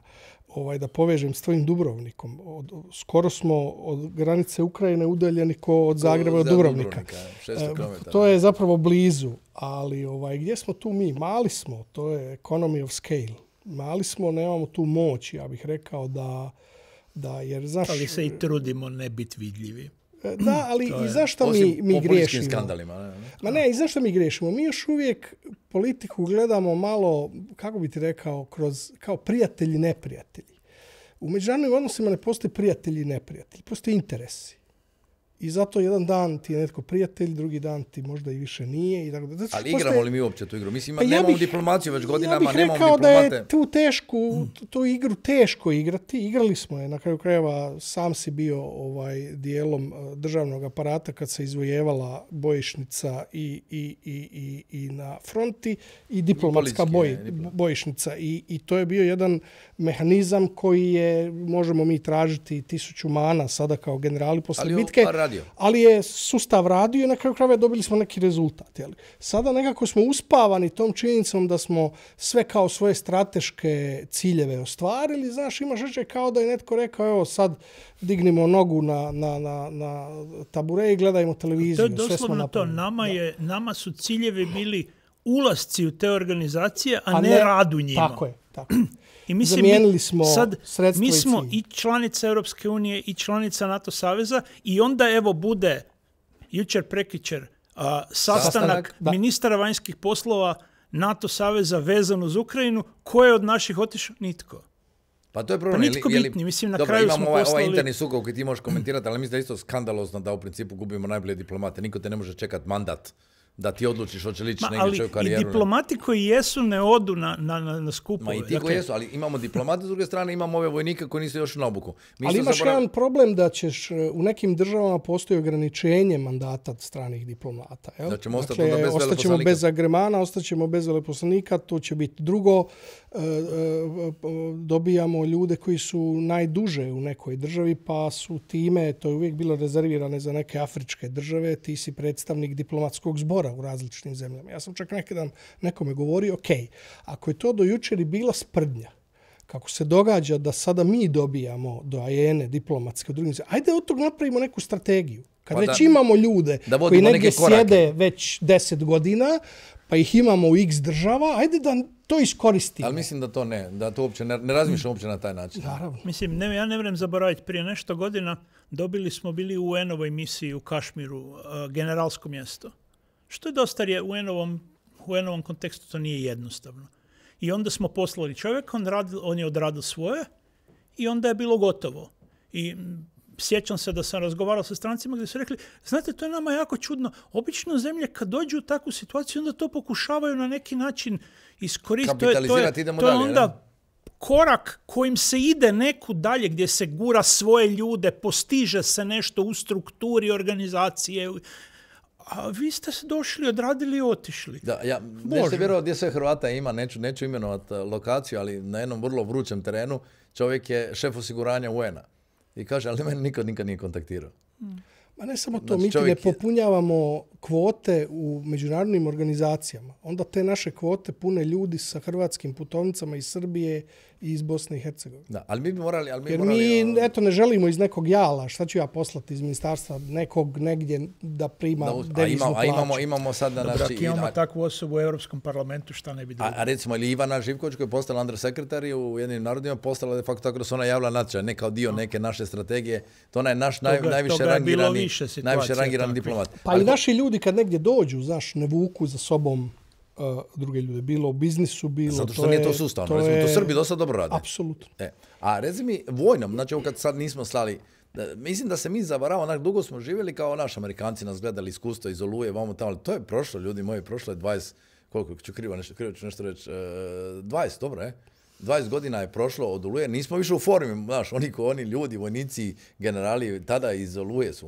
da povežem s tvojim Dubrovnikom. Skoro smo od granice Ukrajine udaljeni ko od Zagreba od Dubrovnika. 600 km. To je zapravo blizu, ali gdje smo tu mi? Mali smo, to je economy of scale. Mali smo, nemamo tu moć, ja bih rekao da jer znaš... Ali se i trudimo ne biti vidljivi. Da, ali i zašto mi griješimo? Skandalima, ne, i zašto mi griješimo? Mi još uvijek politiku gledamo malo, kako bi ti rekao, kao prijatelji, neprijatelji. U međunarodnim odnosima ne postoji prijatelji i neprijatelji, postoji interesi. I zato jedan dan ti je netko prijatelj, drugi dan ti možda i više nije. I tako da. Ali igramo li mi uopće tu igru? Mislim, nemamo diplomaciju već godinama, nemamo diplomate. Ja bih rekao da je tu igru teško igrati. Igrali smo je, na kraju krajeva sam si bio dijelom državnog aparata kad se izvojevala bojišnica i na fronti i diplomatska bojišnica. I to je bio jedan mehanizam koji možemo mi tražiti 1000 mana sada kao generali posle bitke. ali je sustav radio i na kraju krajeva dobili smo neki rezultat. Jel? Sada nekako smo uspavani tom činjenicom da smo sve kao svoje strateške ciljeve ostvarili. Znaš, imaš reći kao da je netko rekao, evo sad dignimo nogu na tabure i gledajmo televiziju. To je doslovno to. Nama su ciljevi bili ulasci u te organizacije, a ne rad u njima. Tako je. I mislim, zamijenili smo sredstva mi smo i članica Europske unije i članica NATO saveza i onda evo bude jučer prekjučer sastanak ministara vanjskih poslova NATO saveza vezan uz Ukrajinu. Ko je od naših otišao? Nitko. Pa to je problem. Pa nitko bitni. Mislim, na dobro, kraju imamo smo poslali... ovaj interni sukob koji ti možeš komentirati, ali mislim da je isto skandalozno da u principu gubimo najbolje diplomate. Niko te ne može čekati mandat da ti odlučiš hoće li ići negdje čovjek karijeru. Ali i diplomati koji jesu ne odu na skupove. Ma i ti koji jesu, ali imamo diplomate, s druge strane imamo ove vojnike koji nisu još na obuku. Ali imaš jedan problem da ćeš u nekim državama postoji ograničenje mandata stranih diplomata. Jel? Da ćemo ostati onda bez veleposlanika. Ostaćemo bez agremana, ostaćemo bez veleposlanika, to će biti drugo. Dobijamo ljude koji su najduže u nekoj državi, pa su time, to je uvijek bilo rezervirane za neke afričke države, ti si predstavnik diplomatskog zbora u različitim zemljama. Ja sam čak nekada nekome govorio, ok, ako je to do jučer i bila sprdnja, kako se događa da sada mi dobijamo doajene diplomatske u drugim zemljama, ajde od tog napravimo neku strategiju. Kad već imamo ljude koji negdje sjede već 10 godina, pa ih imamo u x država, ajde da to iskoristimo. Ali mislim da to da to uopće ne razmišljam uopće na taj način. Naravno. Mislim, ja ne vrem zaboraviti, prije nešto godina smo bili u UN-ovoj misiji u Kašmiru, generalsko mjesto. Što je dosta u UN-ovom kontekstu, to nije jednostavno. I onda smo poslali čovjeka, on je odradio svoje i onda je bilo gotovo. I sjećam se da sam razgovarao sa strancima gdje su rekli, znate, to je nama jako čudno. Obično zemlje kad dođu u takvu situaciju, onda to pokušavaju na neki način iskoristiti. Kapitalizirati, idemo to je dalje. Onda korak kojim se ide neku dalje, gdje se gura svoje ljude, postiže se nešto u strukturi organizacije. A vi ste se došli, odradili i otišli. Da, nećete vjerovati gdje sve Hrvata ima, neću imenovati lokaciju, ali na jednom vrlo vrućem terenu čovjek je šef osiguranja UN-a. I kaže, ali meni nikad nije kontaktirao. Ma ne samo to, mi ne popunjavamo kvote u međunarodnim organizacijama. Onda te naše kvote pune ljudi sa hrvatskim putovnicama iz Srbije i iz Bosne i Hercegovine. Da, ali mi bi morali... Jer mi ne želimo iz nekog jala. Šta ću ja poslati iz ministarstva nekog negdje da prima deviznu plaću? Imamo sad na naši... Ako imamo takvu osobu u Europskom parlamentu, šta ne bi drugo? A recimo, ili Ivana Živković koja je postala undersekretari u Ujedinjenim narodima, postala de facto tako da se ona javila natječaj, ne kao dio neke naše strategije. To ona je naš najviše rangirani diplomat. Pa i naši ljudi kad negdje dođu, znaš, ne vuku za sobom druge ljude. Bilo u biznisu, bilo... Zato što nije to sustavno. To Srbi dosta dobro rade. Apsolutno. A reci mi, vojnom, znači kad sad nismo slali, mislim da se mi zavaravamo, dugo smo živjeli kao naši Amerikanci, nas gledali iskustvo iz Oluje, vamo tamo, ali to je prošlo, ljudi moji, prošlo je 20, koliko ću krivo nešto reći, 20, dobro je. 20 godina je prošlo od Oluje, nismo više u formi, znaš, oni ljudi, vojnici, generali, tada iz Oluje su...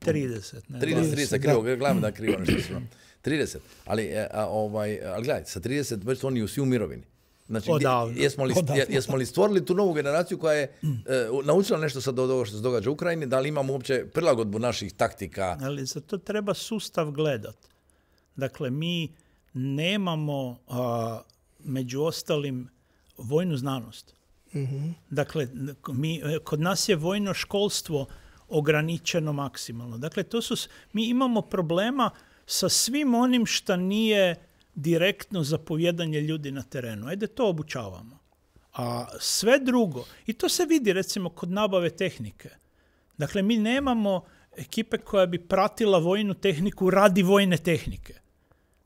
30, ne? 30, krivo, gledamo da krivo nešto su. 30, ali gledaj, sa 30 već su oni svi u mirovini. Znači, jesmo li stvorili tu novu generaciju koja je naučila nešto sad od ovoga što se događa u Ukrajini, da li imamo uopće prilagodbu naših taktika? Ali za to treba sustav gledat. Dakle, mi nemamo među ostalim vojnu znanost. Mm-hmm. Dakle, kod nas je vojno školstvo ograničeno maksimalno. Dakle, mi imamo problema sa svim onim što nije direktno zapovjedanje ljudi na terenu. Ajde, to obučavamo. A sve drugo, i to se vidi recimo kod nabave tehnike. Dakle, mi nemamo ekipe koja bi pratila vojnu tehniku radi vojne tehnike.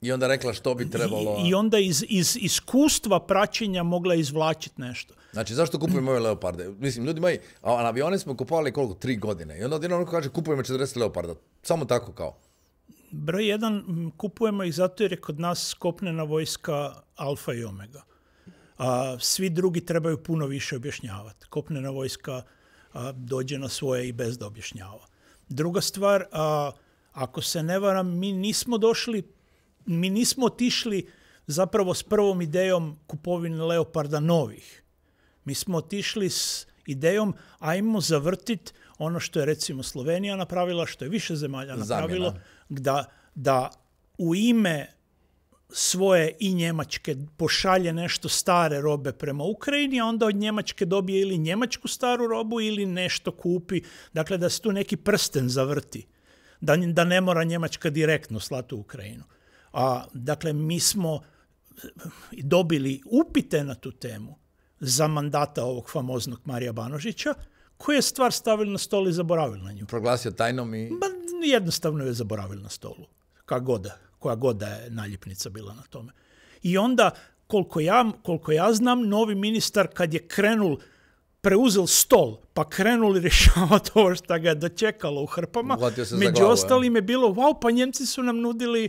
I onda rekla što bi trebalo... I onda iz iskustva praćenja mogla izvlačiti nešto. Znači, zašto kupujemo ove Leoparde? Mislim, ljudi moji, a na avione smo kupovali koliko? 3 godine. I onda odjednom kaže kupujemo 40 Leoparda. Samo tako kao. Broj 1, kupujemo ih zato jer je kod nas kopnena vojska alfa i omega. Svi drugi trebaju puno više objašnjavati. Kopnena vojska dođe na svoje i bez da objašnjava. Druga stvar, ako se ne varam, mi nismo otišli zapravo s prvom idejom kupovine Leoparda novih. Mi smo otišli s idejom ajmo zavrtiti ono što je recimo Slovenija napravila, što je više zemalja napravilo, da u ime svoje i Njemačke pošalje nešto stare robe prema Ukrajini, a onda od Njemačke dobije ili njemačku staru robu ili nešto kupi. Dakle, da se tu neki prsten zavrti. Da ne mora Njemačka direktno slati u Ukrajinu. Dakle, mi smo dobili upite na tu temu za mandata ovog famoznog Marija Banožića, koji je stvar stavili na stol i zaboravili na nju. Proglasio tajnom i... Jednostavno je zaboravili na stolu. Koja god da je naljepnica bila na tome. I onda, koliko ja znam, novi ministar kad je preuzeo stol, pa krenuli rješavati ovo što ga je dočekalo u hrpama, među ostalim je bilo, wow, pa Njemci su nam nudili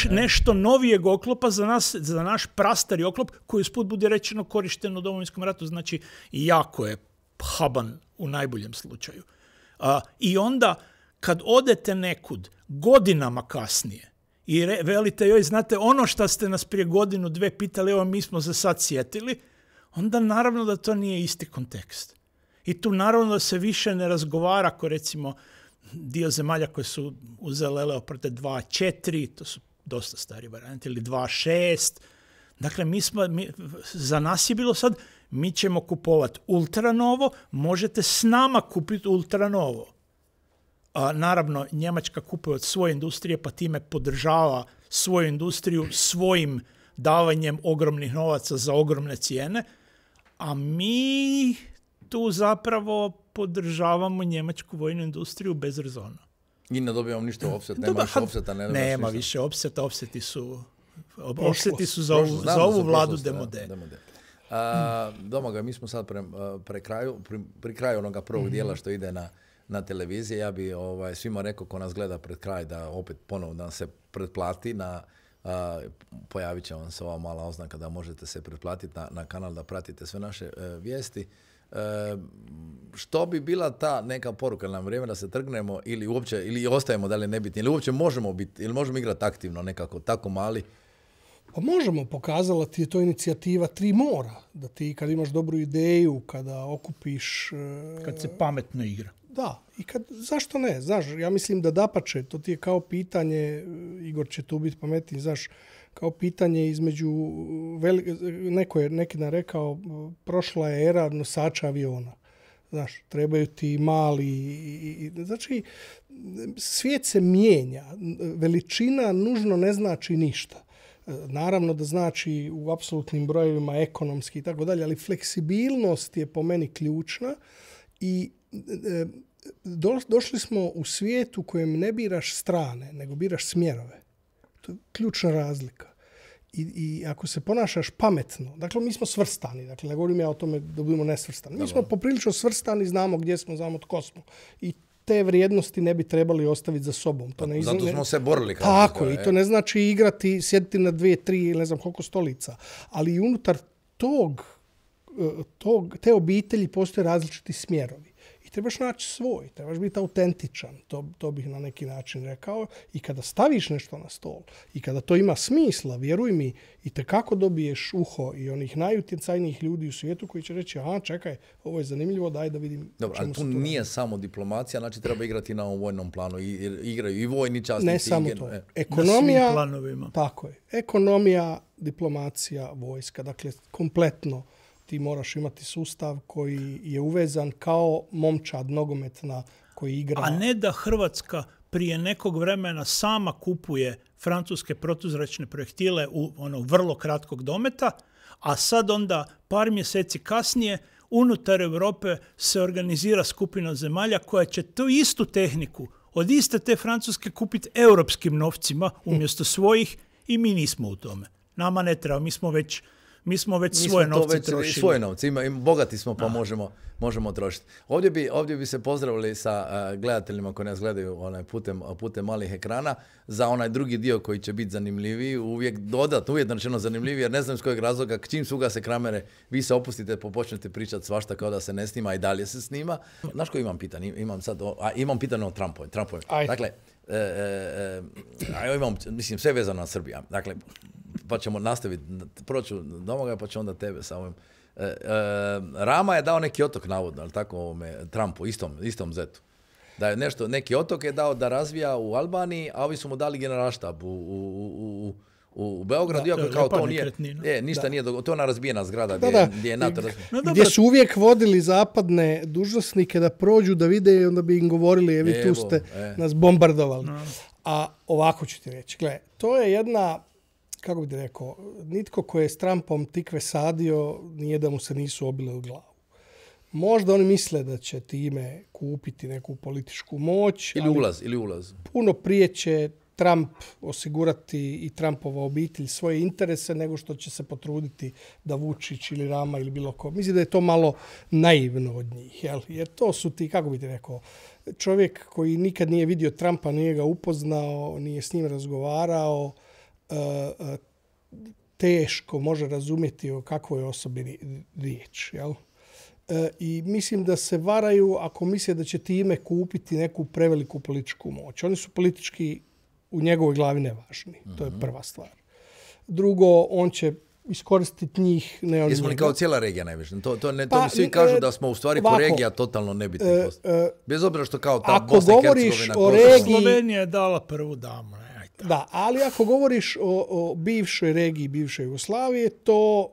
nešto novijeg oklopa za naš prastari oklop, koji usput bude rečeno korišten u Domovinskom ratu, znači jako je haban u najboljem slučaju. I onda, kad odete nekud, godinama kasnije, i velite joj, znate, ono što ste nas prije godinu, dve pitali, evo mi smo se sad sjetili, onda naravno da to nije isti kontekst. I tu naravno da se više ne razgovara ako recimo dio zemalja koje su uzele Leoparde 2.4, to su dosta stari varijanti, ili 2.6. Dakle, za nas je bilo sad, mi ćemo kupovati ultranovo, možete s nama kupiti ultranovo. Naravno, Njemačka kupuje od svoje industrije, pa time podržava svoju industriju svojim davanjem ogromnih novaca za ogromne cijene, a mi tu zapravo podržavamo njemačku vojnu industriju bez rezona. I ne dobijamo ništa offset, nema više offseta. Nema više offseta, offseti su za ovu vladu demode. Domagoj, mi smo sad pri kraju onoga prvog dijela što ide na televiziji. Ja bi svima rekao ko nas gleda pred kraj da opet ponovno da se pretplati pojavit će vam se ova mala oznaka da možete se pretplatiti na kanal da pratite sve naše vijesti. Što bi bila ta neka poruka, nam vrijeme da se trgnemo ili ostajemo dalje nebitni, ili uopće možemo igrati aktivno nekako, tako mali? Pa možemo, pokazala ti je to inicijativa 3 mora, da ti kad imaš dobru ideju, kada okupiš... Kad se pametno igra. Da, i zašto ne? Znaš, ja mislim da dapače, to ti je kao pitanje, Igor će tu biti pametniji, znaš, kao pitanje između, neki dan rekao, prošla je era nosača aviona. Znaš, trebaju ti mali... Znači, svijet se mijenja. Veličina nužno ne znači ništa. Naravno da znači u apsolutnim brojevima ekonomski i tako dalje, ali fleksibilnost je po meni ključna i došli smo u svijet u kojem ne biraš strane, nego biraš smjerove. To je ključna razlika. I ako se ponašaš pametno, dakle mi smo svrstani, dakle ne govorim ja o tome da budemo nesvrstani. Mi smo poprilično svrstani, znamo gdje smo, znamo tko smo. I te vrijednosti ne bi trebali ostaviti za sobom. Zato smo se borili. Tako, i to ne znači igrati, sjediti na 2, 3 ili ne znam koliko stolica. Ali i unutar te obitelji postoje različiti smjerovi. I trebaš naći svoj, trebaš biti autentičan, to bih na neki način rekao. I kada staviš nešto na stol i kada to ima smisla, vjeruj mi, i tekako dobiješ uho i onih najutjecajnijih ljudi u svijetu koji će reći, aha, čekaj, ovo je zanimljivo, daj da vidim. Dobro, ali tu nije samo diplomacija, znači treba igrati na ovom vojnom planu. Igraju i vojni časnici. Ne samo to. Ekonomija, tako je. Ekonomija, diplomacija, vojska. Dakle, kompletno ti moraš imati sustav koji je uvezan kao momčad nogometna koji igra. A ne da Hrvatska prije nekog vremena sama kupuje francuske protuzračne projektile u vrlo kratkog dometa, a sad onda par mjeseci kasnije unutar Europe se organizira skupina zemalja koja će tu istu tehniku od iste te Francuske kupiti europskim novcima umjesto svojih i mi nismo u tome. Nama ne treba, mi smo već svoje novce trošili. Svoje novce, bogati smo pa možemo trošiti. Ovdje bi se pozdravili sa gledateljima koji nas gledaju putem malih ekrana za onaj drugi dio koji će biti zanimljiviji, uvijek rečeno zanimljiviji, jer ne znam iz kojeg razloga, čim se ugase kamere, vi se opustite, počnete pričati svašta kao da se ne snima i dalje se snima. Znaš koji imam pitanje? Imam pitanje o Trumpovoj. Dakle, sve vezano na Srbiju. Dakle, pa ćemo nastaviti, proću Domaga, pa ću onda tebe sa ovim. Rama je dao neki otok, navodno, ali tako ovome Trumpu, istom zetu. Da je neki otok je dao da razvija u Albaniji, a ovi su mu dali generalštab u Beogradu, iako kao to nije, ništa nije dogodilo. To je ona razbijena zgrada gdje je NATO razbijena. Gdje su uvijek vodili zapadne dužnosnike da prođu, da vide i onda bi im govorili, vi tu ste nas bombardovali. A ovako ću ti reći, gledaj, to je jedna, kako bih ti rekao, nitko ko je s Trumpom tikve sadio, nije da mu se nisu obile u glavu. Možda oni misle da će time kupiti neku političku moć. Ili ulaz. Puno prije će Trump osigurati i Trumpova obitelj svoje interese nego što će se potruditi da Vučić ili Rama ili bilo ko. Mislim da je to malo naivno od njih. Jer to su ti, kako bi ti rekao, čovjek koji nikad nije vidio Trumpa, nije ga upoznao, nije s njim razgovarao, teško može razumjeti o kakvoj osobi riječ. I mislim da se varaju ako misle da će time kupiti neku preveliku političku moć. Oni su politički u njegovoj glavi nevažni. To je prva stvar. Drugo, on će iskoristiti njih. Jesmo li kao cijela regija najviše? To mi svi kažu da smo u stvari ko regija totalno nebitni. Bez obzira što kao ta Bosna i Hercegovina. Slovenija je dala prvu damu. Da, ali ako govoriš o bivšoj regiji, bivšoj Jugoslavije, to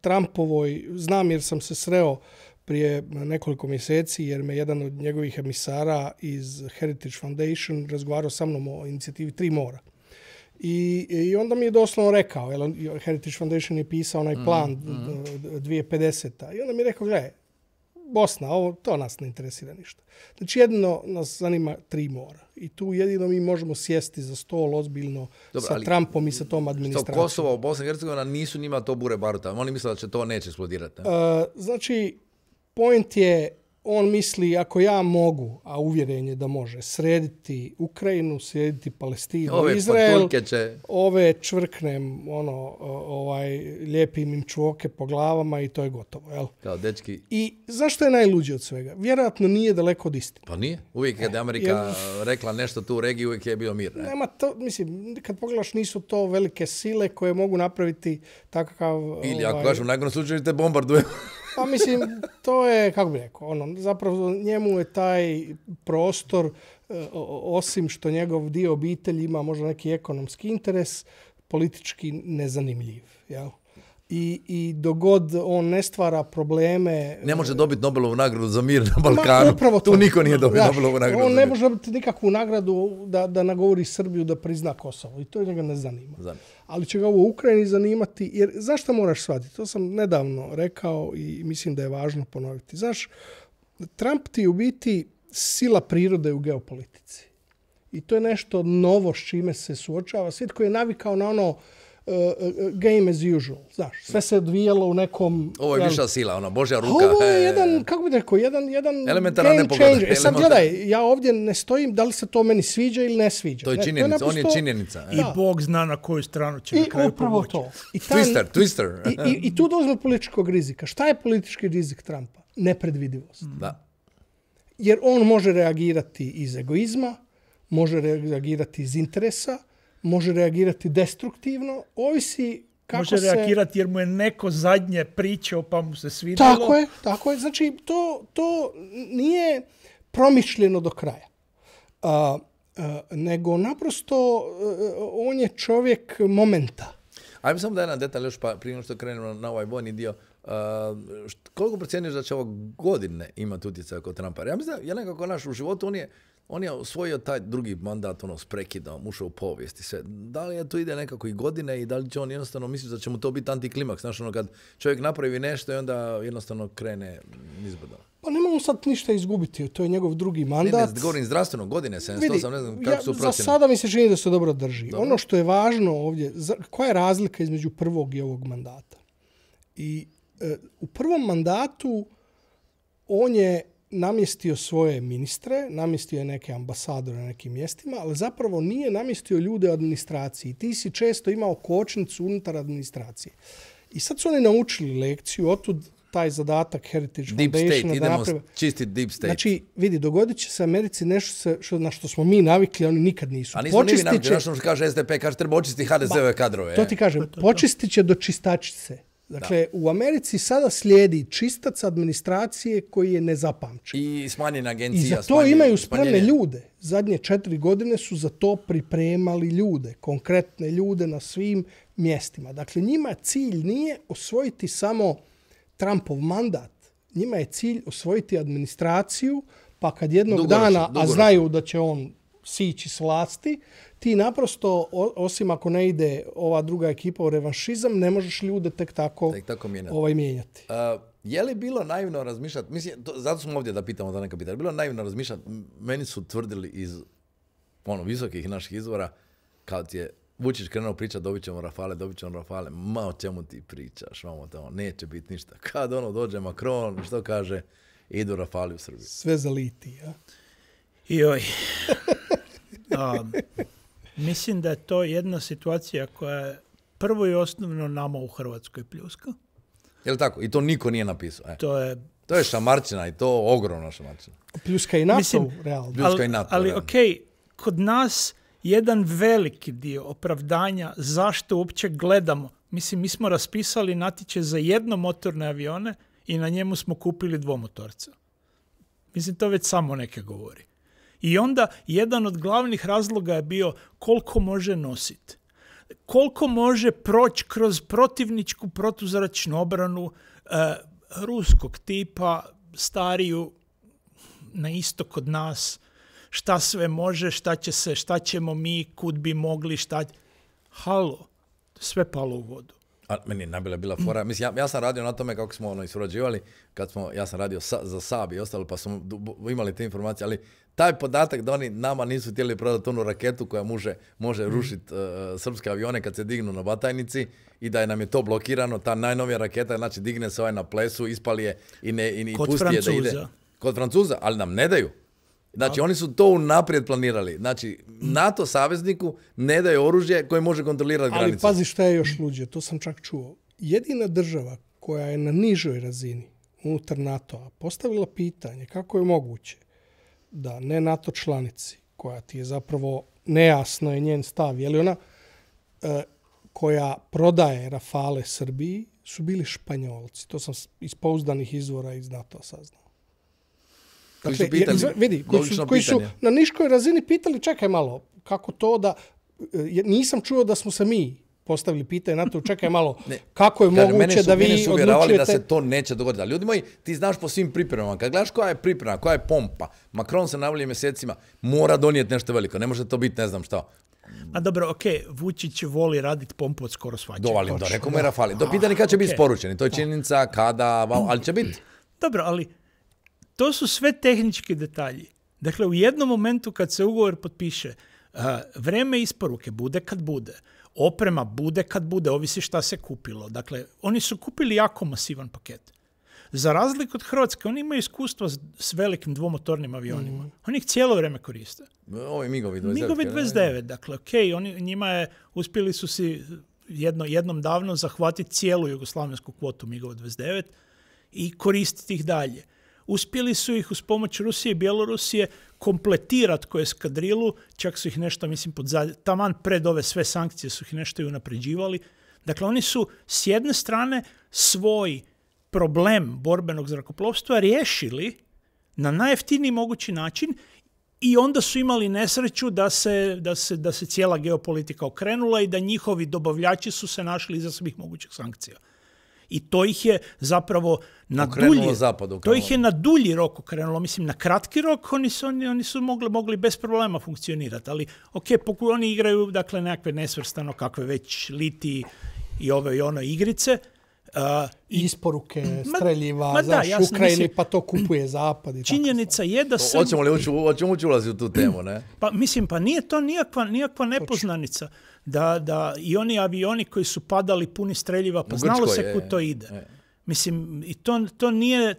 Trumpovoj, znam jer sam se sreo prije nekoliko mjeseci, jer me jedan od njegovih emisara iz Heritage Foundation razgovarao sa mnom o inicijativi 3 mora. I onda mi je doslovno rekao, Heritage Foundation je pisao onaj plan 2050. I onda mi je rekao, gledaj, Bosna, to nas ne interesira ništa. Znači jedino nas zanima 3 mora. I tu jedino mi možemo sjesti za stol ozbiljno sa Trumpom i sa tom administracijom. Kosovo u Bosni i Hercegovina nisu njima to bure baruta. Oni misle da će to neće eksplodirati. Znači, point je, on misli ako ja mogu, a uvjeren je da može, srediti Ukrajinu, srediti Palestinu, Izrael, ove čvrknem, lijepim im čvoke po glavama i to je gotovo. Jel? Kao dečki. I zašto je najluđe od svega? Vjerojatno nije daleko od istine. Pa nije. Uvijek kad je Amerika rekla nešto tu u regiji, uvijek je bio mir. Nema to, mislim, kad pogledaš, nisu to velike sile koje mogu napraviti takav... Ili ako kažu, u najgornom slučaju te bombarduje. Pa mislim, to je, kako bih rekao, zapravo njemu je taj prostor, osim što njegov dio obitelji ima možda neki ekonomski interes, politički nezanimljiv. Jel? I dogod on ne stvara probleme... Ne može dobiti Nobelovu nagradu za mir na Balkanu. Tu niko nije dobio Nobelovu nagradu. On ne može dobiti nikakvu nagradu da nagovori Srbiju da prizna Kosovo. I to njega ne zanima. Ali će ga ovo u Ukrajini zanimati. Jer zašto moraš shvatiti? To sam nedavno rekao i mislim da je važno ponoviti. Znaš, Trump ti u biti sila prirode u geopolitici. I to je nešto novo s čime se suočava. Svijet koji je navikao na ono game as usual, znaš, sve se odvijalo u nekom... Ovo je viša sila, Božja ruka. Ovo je jedan, kako bih rekao, jedan game changer. Sad gledaj, ja ovdje ne stojim da li se to meni sviđa ili ne sviđa. To je činjenica, on je činjenica. I Bog zna na koju stranu će na kraju pomoći. To. Twister. I tu dozme političkog rizika. Šta je politički rizik Trumpa? Nepredvidivost. Da. Jer on može reagirati iz egoizma, može reagirati iz interesa, može reagirati destruktivno, ovisi kako može reagirati jer mu je neko zadnje pričao pa mu se svidjelo. Tako je. Znači, to nije promišljeno do kraja. Nego naprosto on je čovjek momenta. Ajmo samo da jedan detalj još prije nego što krenemo na ovaj vojni dio. Koliko procjeniš da će ovo godine imati utjecaj kod Trumpa? Ja mislim da nekako naš u životu on je osvojio taj drugi mandat s prekidom, ušao u povijest i sve. Da li je to ide nekako i godine i da li će on jednostavno misli da će mu to biti antiklimaks? Znaš, kad čovjek napravi nešto i onda jednostavno krene nizbrdo. Pa ne mogu sad ništa izgubiti, to je njegov drugi mandat. Ne, govorim zdravstveno, godine 708, ne znam kako su procjene. Za sada mi se čini da se dobro drži. Dobro. Ono što je važno ovdje, koja je razlika između prvog i ovog mandata? I u prvom mandatu on je namjestio svoje ministre, namjestio je neke ambasadore na nekim mjestima, ali zapravo nije namjestio ljude u administraciji. Ti si često imao kočnicu unutar administracije. I sad su oni naučili lekciju, otud taj zadatak Heritage Foundationa da naprave. Čistiti deep state. Znači, vidi, dogodit će se Americi nešto na što smo mi navikli, oni nikad nisu. A nismo ni mi navikli, što kaže SDP, kaže treba očistiti HDZ-ove kadrove. To ti kažem, počistit će do čistačice. Dakle, u Americi sada slijedi čistac administracije koji je nezapamćen. I smanjena agencija. I za to imaju spremne ljude. Zadnje 4 godine su za to pripremali ljude, konkretne ljude na svim mjestima. Dakle, njima cilj nije osvojiti samo Trumpov mandat. Njima je cilj osvojiti administraciju, pa kad jednog dana, a znaju da će on sići s vlasti, ti naprosto, osim ako ne ide ova druga ekipa u revanšizam, ne možeš ljude tek tako mijenjati. Je li bilo naivno razmišljati, mislim, zato smo ovdje da pitamo da neka pitanja, bilo naivno razmišljati, meni su tvrdili iz visokih naših izvora, kad je Vučić krenuo pričati dobit ćemo Rafale, ma o čemu ti pričaš, neće biti ništa. Kad dođe Macron, što kaže, idu Rafali u Srbiju. Sve za litij, ja? Joj. Mislim da je to jedna situacija koja je prvo i osnovno nama u Hrvatskoj pljuska. Je li tako? I to niko nije napisao. To je šamarčina i to ogromna šamarčina. Pljuska i NATO, realno. Ali kod nas jedan veliki dio opravdanja zašto uopće gledamo. Mislim, mi smo raspisali natječaj za jednomotorne avione i na njemu smo kupili dvomotorca. Mislim, to već samo neke govori. I onda jedan od glavnih razloga je bio koliko može nositi. Koliko može proći kroz protivničku protuzračnu obranu ruskog tipa, stariju, na istok od nas, šta sve može, šta ćemo mi, kud bi mogli, Halo, sve palo u vodu. A meni je najbolja bila fora. Mislim, ja sam radio na tome kako smo surađivali, ja sam radio za Saab i ostalo, pa smo imali te informacije, ali taj podatak da oni nama nisu htjeli prodati onu raketu koja može rušiti srpske avione kad se dignu na Batajnici i da nam je to blokirano, ta najnovija raketa, znači digne se na plesu, ispali je i pusti je da ide. Kod Francuza, ali nam ne daju. Znači, oni su to unaprijed planirali. Znači, NATO savezniku ne daje oružje koje može kontrolirati granicu. Ali pazi šta je još luđe, to sam čak čuo. Jedina država koja je na nižoj razini unutar NATO-a postavila pitanje kako je moguće da ne NATO članici, koja ti je zapravo nejasno je njen stav, je li ona koja prodaje Rafale Srbiji, su bili Španjolci. To sam iz pouzdanih izvora iz NATO-a saznao. Dakle, koji su na niškoj razini pitali, čekaj malo, kako to da... Nisam čuo da smo se mi postavili pitanje na to, čekaj malo, kako je moguće da vi odlučujete... Mene su uvjeravali da se to neće dogoditi. Ali ljudi moji, ti znaš po svim pripremama, kad gledaš koja je priprema, koja je pompa, Macron se najavljuje mjesecima, mora donijeti nešto veliko, ne može to biti ne znam šta. A dobro, Vučić voli raditi pompu od skoro svačega. Dovalim, da rekao mu je Rafali. Do pitanje kad će biti sporučeni, to je činjenica, kada, ali će biti. Dobro, ali to su sve tehnički detalji. Dakle, u jednom momentu kad se ugovor potpiše, vreme isporuke bude kad bude, oprema bude kad bude, ovisi šta se kupilo. Dakle, oni su kupili jako masivan paket. Za razliku od Hrvatske, oni imaju iskustva s velikim dvomotornim avionima. Oni ih cijelo vrijeme koriste. Ovi MiG-ovi 29. MiG-ovi 29, dakle, uspjeli su si jednom davno zahvatiti cijelu jugoslavensku kvotu MiG-ova 29 i koristiti ih dalje. Uspjeli su ih uz pomoć Rusije i Bjelorusije kompletirati ko eskadrilu, čak su ih nešto, taman pred ove sve sankcije su ih nešto i unapređivali. Dakle, oni su s jedne strane svoj problem borbenog zrakoplovstva riješili na najjeftiniji mogući način i onda su imali nesreću da se cijela geopolitika okrenula i da njihovi dobavljači su se našli iza svih mogućih sankcija. I to ih je zapravo na dulji rok okrenulo. Mislim, na kratki rok oni su mogli bez problema funkcionirati. Ali, oni igraju dakle, nekakve nesvrstano, kakve već liti i ove i ono igrice. Isporuke, streljiva, Ukrajini, pa to kupuje Zapad. Činjenica je da se... Hoćemo ući ulaziti u tu temu, ne? Pa nije to nikakva nepoznanica. Da i oni avioni koji su padali puni streljiva, pa znalo se kud to ide. Mislim, i to nije...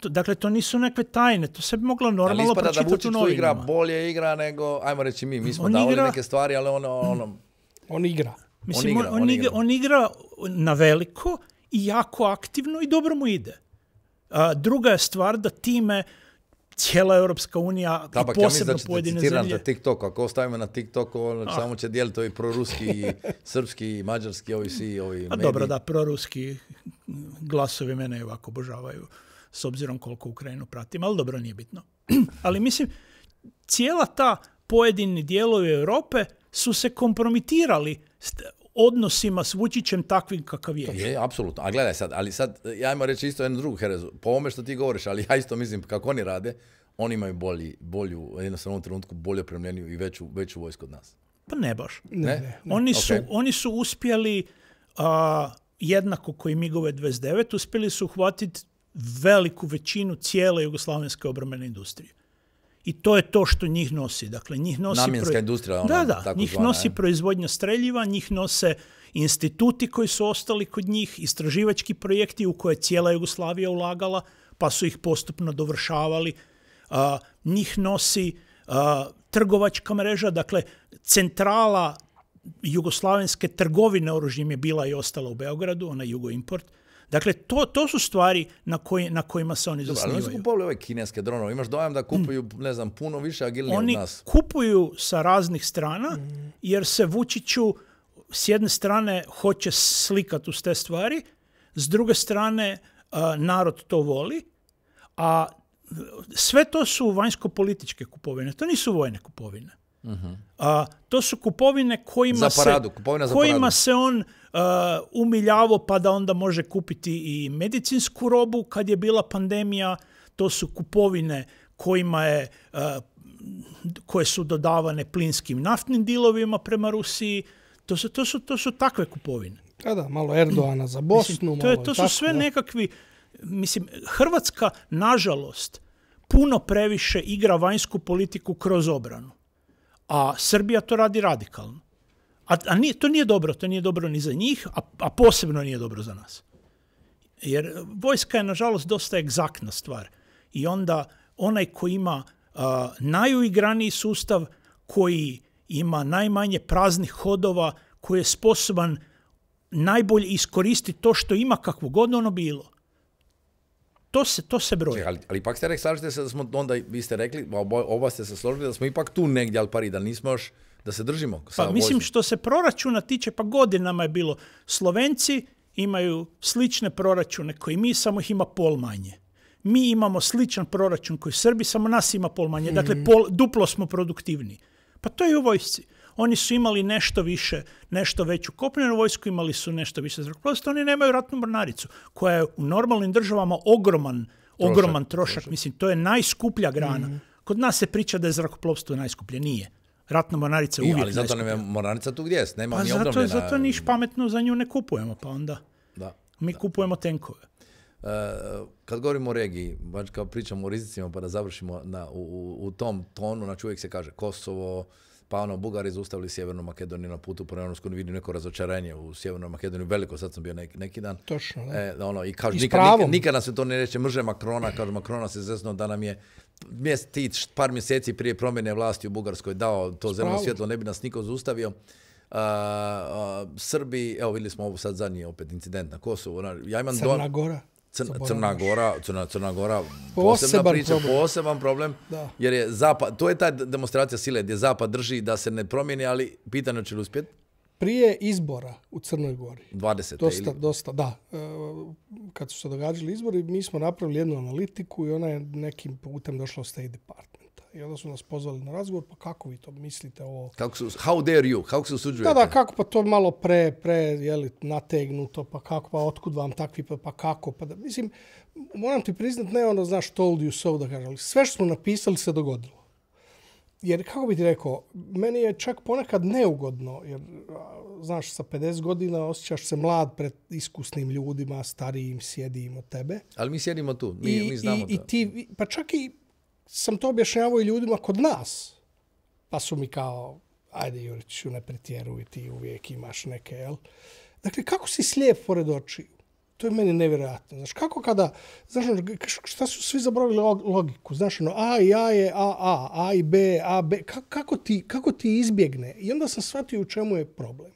Dakle, to nisu nekakve tajne, to se bi moglo normalno pročitati u novinama. Ali ispada da Vučić igra bolje igra nego, ajmo reći mi smo davali neke stvari, ali on igra. Mislim, on igra na veliko i jako aktivno i dobro mu ide. Druga je stvar da time cijela Europska unija i posebno pojedine zemlje. Ja mislim da ćete TikTok, ako ostavimo na TikToku, samo će dijeliti ovi proruski, srpski, mađarski, ovi mediji. Dobro, da, proruski glasovi mene ovako obožavaju, s obzirom koliko Ukrajinu pratim, ali dobro, nije bitno. Ali mislim, cijela ta pojedini dijelovi Europe su se kompromitirali odnosima s Vučićem takvim kakav je. Je, apsolutno. A gledaj sad, ali sad, ja imam reći isto jednu drugu herezu. Po ovome što ti govoriš, ali ja isto mislim kako oni rade, oni imaju bolju, jednostavno u ovom trenutku bolje opremljeniju i veću vojsku od nas. Pa ne baš. Ne? Oni su uspjeli, jednako koji MiG-ove 29, uspjeli su uhvatiti veliku većinu cijele jugoslavenske obrambene industrije. I to je to što njih nosi. Dakle, njih nosi namjenska industrija. Njih nosi proizvodnja streljiva, njih nose instituti koji su ostali kod njih, istraživački projekti u koje cijela Jugoslavija ulagala, pa su ih postupno dovršavali. Njih nosi trgovačka mreža, dakle, centrala jugoslavenske trgovine oružjem je bila i ostala u Beogradu, ona Jugoimport. Dakle, to su stvari na kojima se oni zasnivaju. Ali oni su kupovali ove kineske dronove. Imaš dojam da kupuju, ne znam, puno više agilnije od nas. Oni kupuju sa raznih strana, jer se Vučiću s jedne strane hoće slikati uz te stvari, s druge strane narod to voli, a sve to su vanjsko-političke kupovine. To nisu vojne kupovine. To su kupovine kojima se on umiljavao pa da onda može kupiti i medicinsku robu kad je bila pandemija. To su kupovine koje su dodavane plinskim naftnim dilovima prema Rusiji. To su takve kupovine. Da, malo Erdogana za Bosnu. To su sve nekakvi... Mislim, Hrvatska, nažalost, puno previše igra vanjsku politiku kroz obranu. A Srbija to radi radikalno. To nije dobro ni za njih, a posebno nije dobro za nas. Jer vojska je, nažalost, dosta egzaktna stvar. I onda onaj koji ima najuigraniji sustav, koji ima najmanje praznih hodova, koji je sposoban najbolje iskoristiti to što ima kakvo god ono bilo. To se broji. Ali ipak ste rekli, slažete se da smo onda, vi ste rekli, oba ste se složili da smo ipak tu negdje, ali pari, da nismo još, da se držimo. Pa mislim, što se proračuna tiče, pa godinama je bilo. Slovenci imaju slične proračune koji mi, samo ih ima pol manje. Mi imamo sličan proračun koji Srbi, samo nas ima pol manje. Dakle, duplo smo produktivni. Pa to je i u vojsci. Oni su imali nešto veću kopnenu vojsku, imali su nešto više zrakoplovstva, oni nemaju ratnu mornaricu, koja je u normalnim državama ogroman trošak. Mislim, to je najskuplja grana. Kod nas se priča da je zrakoplovstvo najskuplje. Nije. Ratna mornarica je uvijek najskuplja. Ali zato nema mornarica tu gdje jest. Nema ni obnovljena. Zato niš pametno za nju ne kupujemo, pa onda mi kupujemo tenkove. Kad govorimo o regiji, baš kao pričamo o rizicima, pa da završimo u tom tonu, znači uvijek se kaže Kosovo, pa Bugari zaustavili Sjevernu Makedoniju na putu prema Europskoj uniji, vidim neko razočarenje u Sjevernoj Makedoniji, veliko, sad sam bio neki dan. Točno, da. I kažu, nikada se to ne reče, mrže Makrona, kažu Makrona se zesno da nam je par mjeseci prije promjene vlasti u Bugarskoj dao to zeleno svjetlo, ne bi nas niko zaustavio. Srbi, evo vidjeli smo ovo sad zadnji opet incident na Kosovu. Ja imam Crna Gora, posebna priča, poseban problem, jer je Zapad, to je ta demonstracija sile gdje Zapad drži da se ne promijeni, ali pitanje će li uspjeti? Prije izbora u Crnoj Gori. 20. Dosta, da. Kad su se događali izbori, mi smo napravili jednu analitiku i ona je nekim putem došla u State Departmenta. I onda su nas pozvali na razgovor, pa kako vi to mislite ovo? How dare you? Kako se usuđujete? Da, kako, pa to je malo nategnuto, pa kako, pa otkud vam takvi, pa kako? Pa da, mislim, moram ti priznat, ne ono, znaš, told you so, da kažem, ali sve što smo napisali se dogodilo. Jer, kako bi ti rekao, meni je čak ponekad neugodno, jer, znaš, sa 50 godina osjećaš se mlad pred iskusnim ljudima, starijim, sjedijim od tebe. Ali mi sjedimo tu, mi znamo to. Pa čak i sam to objašnjavao i ljudima kod nas. Pa su mi kao, ajde Juriću, ne pretjeruj, ti uvijek imaš neke, jel? Dakle, kako si slijep pored očiju? To je meni nevjerojatno. Znaš, kako kada, znaš, šta su svi zaboravili logiku? Znaš, A i A je A i B, A, B. Kako ti izbjegne? I onda sam shvatio u čemu je problem.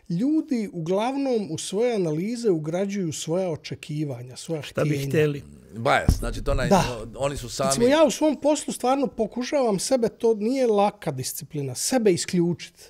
ljudi uglavnom u svoje analize ugrađuju svoja očekivanja, svoja htjenja. Šta bi htjeli? Bias, znači oni su sami... Recimo, ja u svom poslu stvarno pokušavam sebe, to nije laka disciplina, sebe isključiti,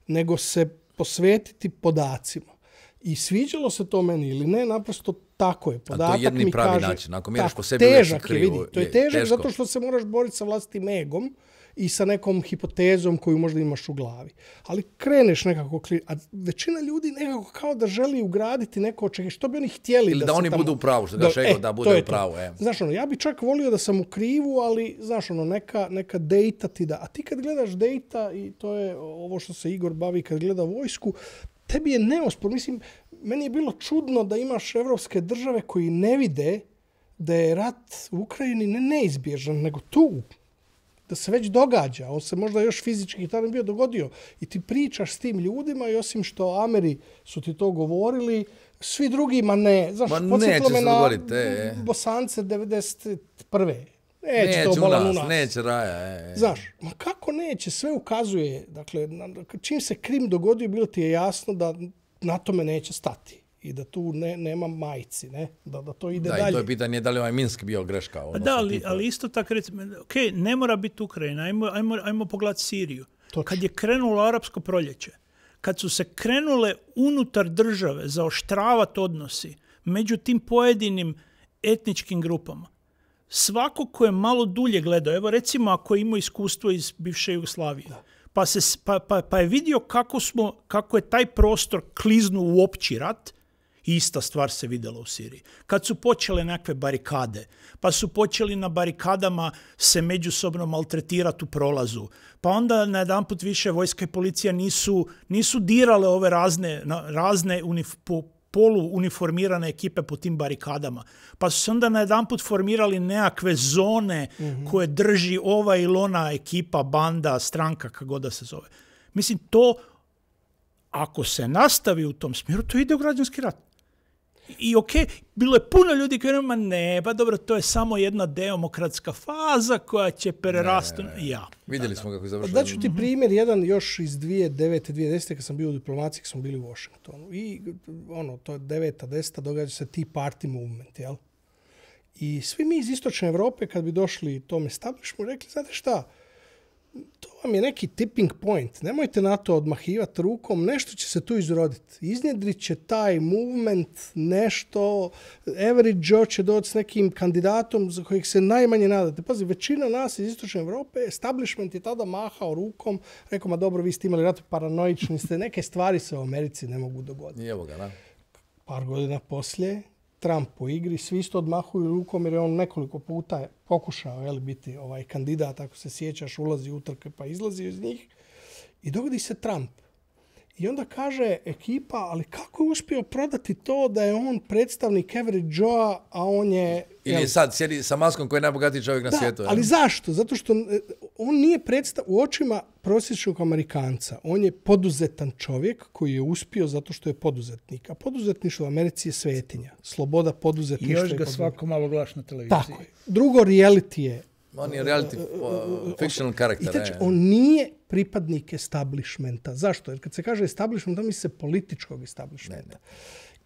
nego se posvetiti podacima. I sviđalo se to meni ili ne, naprosto tako je. Podatak to je jedni mi pravi kaže, način. Ako miraš po sebi, težak je, vidi. To je težak teško. zato što se moraš boriti sa vlastitim egom i sa nekom hipotezom koju možda imaš u glavi. Ali kreneš nekako, a većina ljudi nekako kao da želi ugraditi neko očekivanje. Što bi oni htjeli ili da da se oni tamo... budu u pravu, što daš ego da bude u pravu. Znaš, ja bi čak volio da sam u krivu, ali znaš, neka dejta ti da... A ti kad gledaš dejta, i to je ovo što se Igor bavi kad gleda vojsku, tebi je neospor. Mislim, meni je bilo čudno da imaš evropske države koji ne vide da je rat u Ukrajini ne neizbježan, nego tu. Da se već događa. On se možda još fizički tada bio dogodio. I ti pričaš s tim ljudima i osim što Ameri su ti to govorili, svi drugima ne. Znaš, podsjetilo me na Bosance 91. Neće to bolan u nas. Neće raja. Znaš, ma kako neće? Sve ukazuje. Dakle, čim se Krim dogodio, bilo ti je jasno da na tome neće stati. I da tu nema majci, ne? Da to ide dalje. Da, i to je pitanje da li ovaj Minsk bio greška. Da, ali isto tako recimo, ne mora biti Ukrajina, ajmo pogledati Siriju. Točno. Kad je krenulo arapsko proljeće, kad su se krenule unutar države zaoštravati odnosi među tim pojedinim etničkim grupama, svako ko je malo dulje gledao, evo recimo ako je imao iskustvo iz bivše Jugoslavije, pa je vidio kako je taj prostor kliznuo u opći rat, ista stvar se vidjela u Siriji. Kad su počele nekakve barikade, pa su počeli na barikadama se međusobno maltretirati u prolazu, pa onda najedanput više vojska i policija nisu dirale ove razne poluuniformirane ekipe po tim barikadama. Pa su se onda najedanput formirali nekakve zone koje drži ova ili ona ekipa, banda, stranka, kako god da se zove. Mislim, to, ako se nastavi u tom smjeru, to ide u građanski rat. I bilo je puno ljudi koji ne, pa dobro, to je samo jedna demokratska faza koja će prerasti. Ja. Vidjeli smo kako je završeno. Daću ti primjer jedan još iz 2009. 2010. kad sam bio u diplomaciji, kad smo bili u Washingtonu. I to je 9. 10. događa se Tea Party movement, jel? I svi mi iz Istočne Evrope, kad bi došli tome establishmentu, rekli, znate šta, to vam je neki tipping point. Nemojte na to odmahivati rukom. Nešto će se tu izroditi. Iznjedrit će taj movement, nešto. Average Joe će doći s nekim kandidatom za kojeg se najmanje nadate. Pazi, većina nas iz Istočne Evrope, establishment je tada mahao rukom. Rekao, ma dobro, vi ste imali rat, paranoični ste. Neke stvari se u Americi ne mogu dogoditi. I evo ga, da. Par godina poslije, Trump u igri, svi isto odmahuju rukom jer je on nekoliko puta pokušao biti kandidat, ako se sjećaš, ulazi u utrke pa izlazi iz njih i dogodi se Trump. I onda kaže ekipa, ali kako je uspio prodati to da je on predstavnik Average Joe-a, a on je... Ili sad sjedi sa maskom koji je najbogatiji čovjek na svijetu. Ali zašto? Zato što on nije u očima prosječnog Amerikanca. On je poduzetan čovjek koji je uspio zato što je poduzetnik. A poduzetništvo u Americi je svetinja. Sloboda poduzetništva. I još ga svako malo gledaš na televiziji. Tako je. Drugo, reality je... On je reality fictional karakter. On nije pripadnik establishmenta. Zašto? Jer kad se kaže establishment, to misli se političkog establishmenta.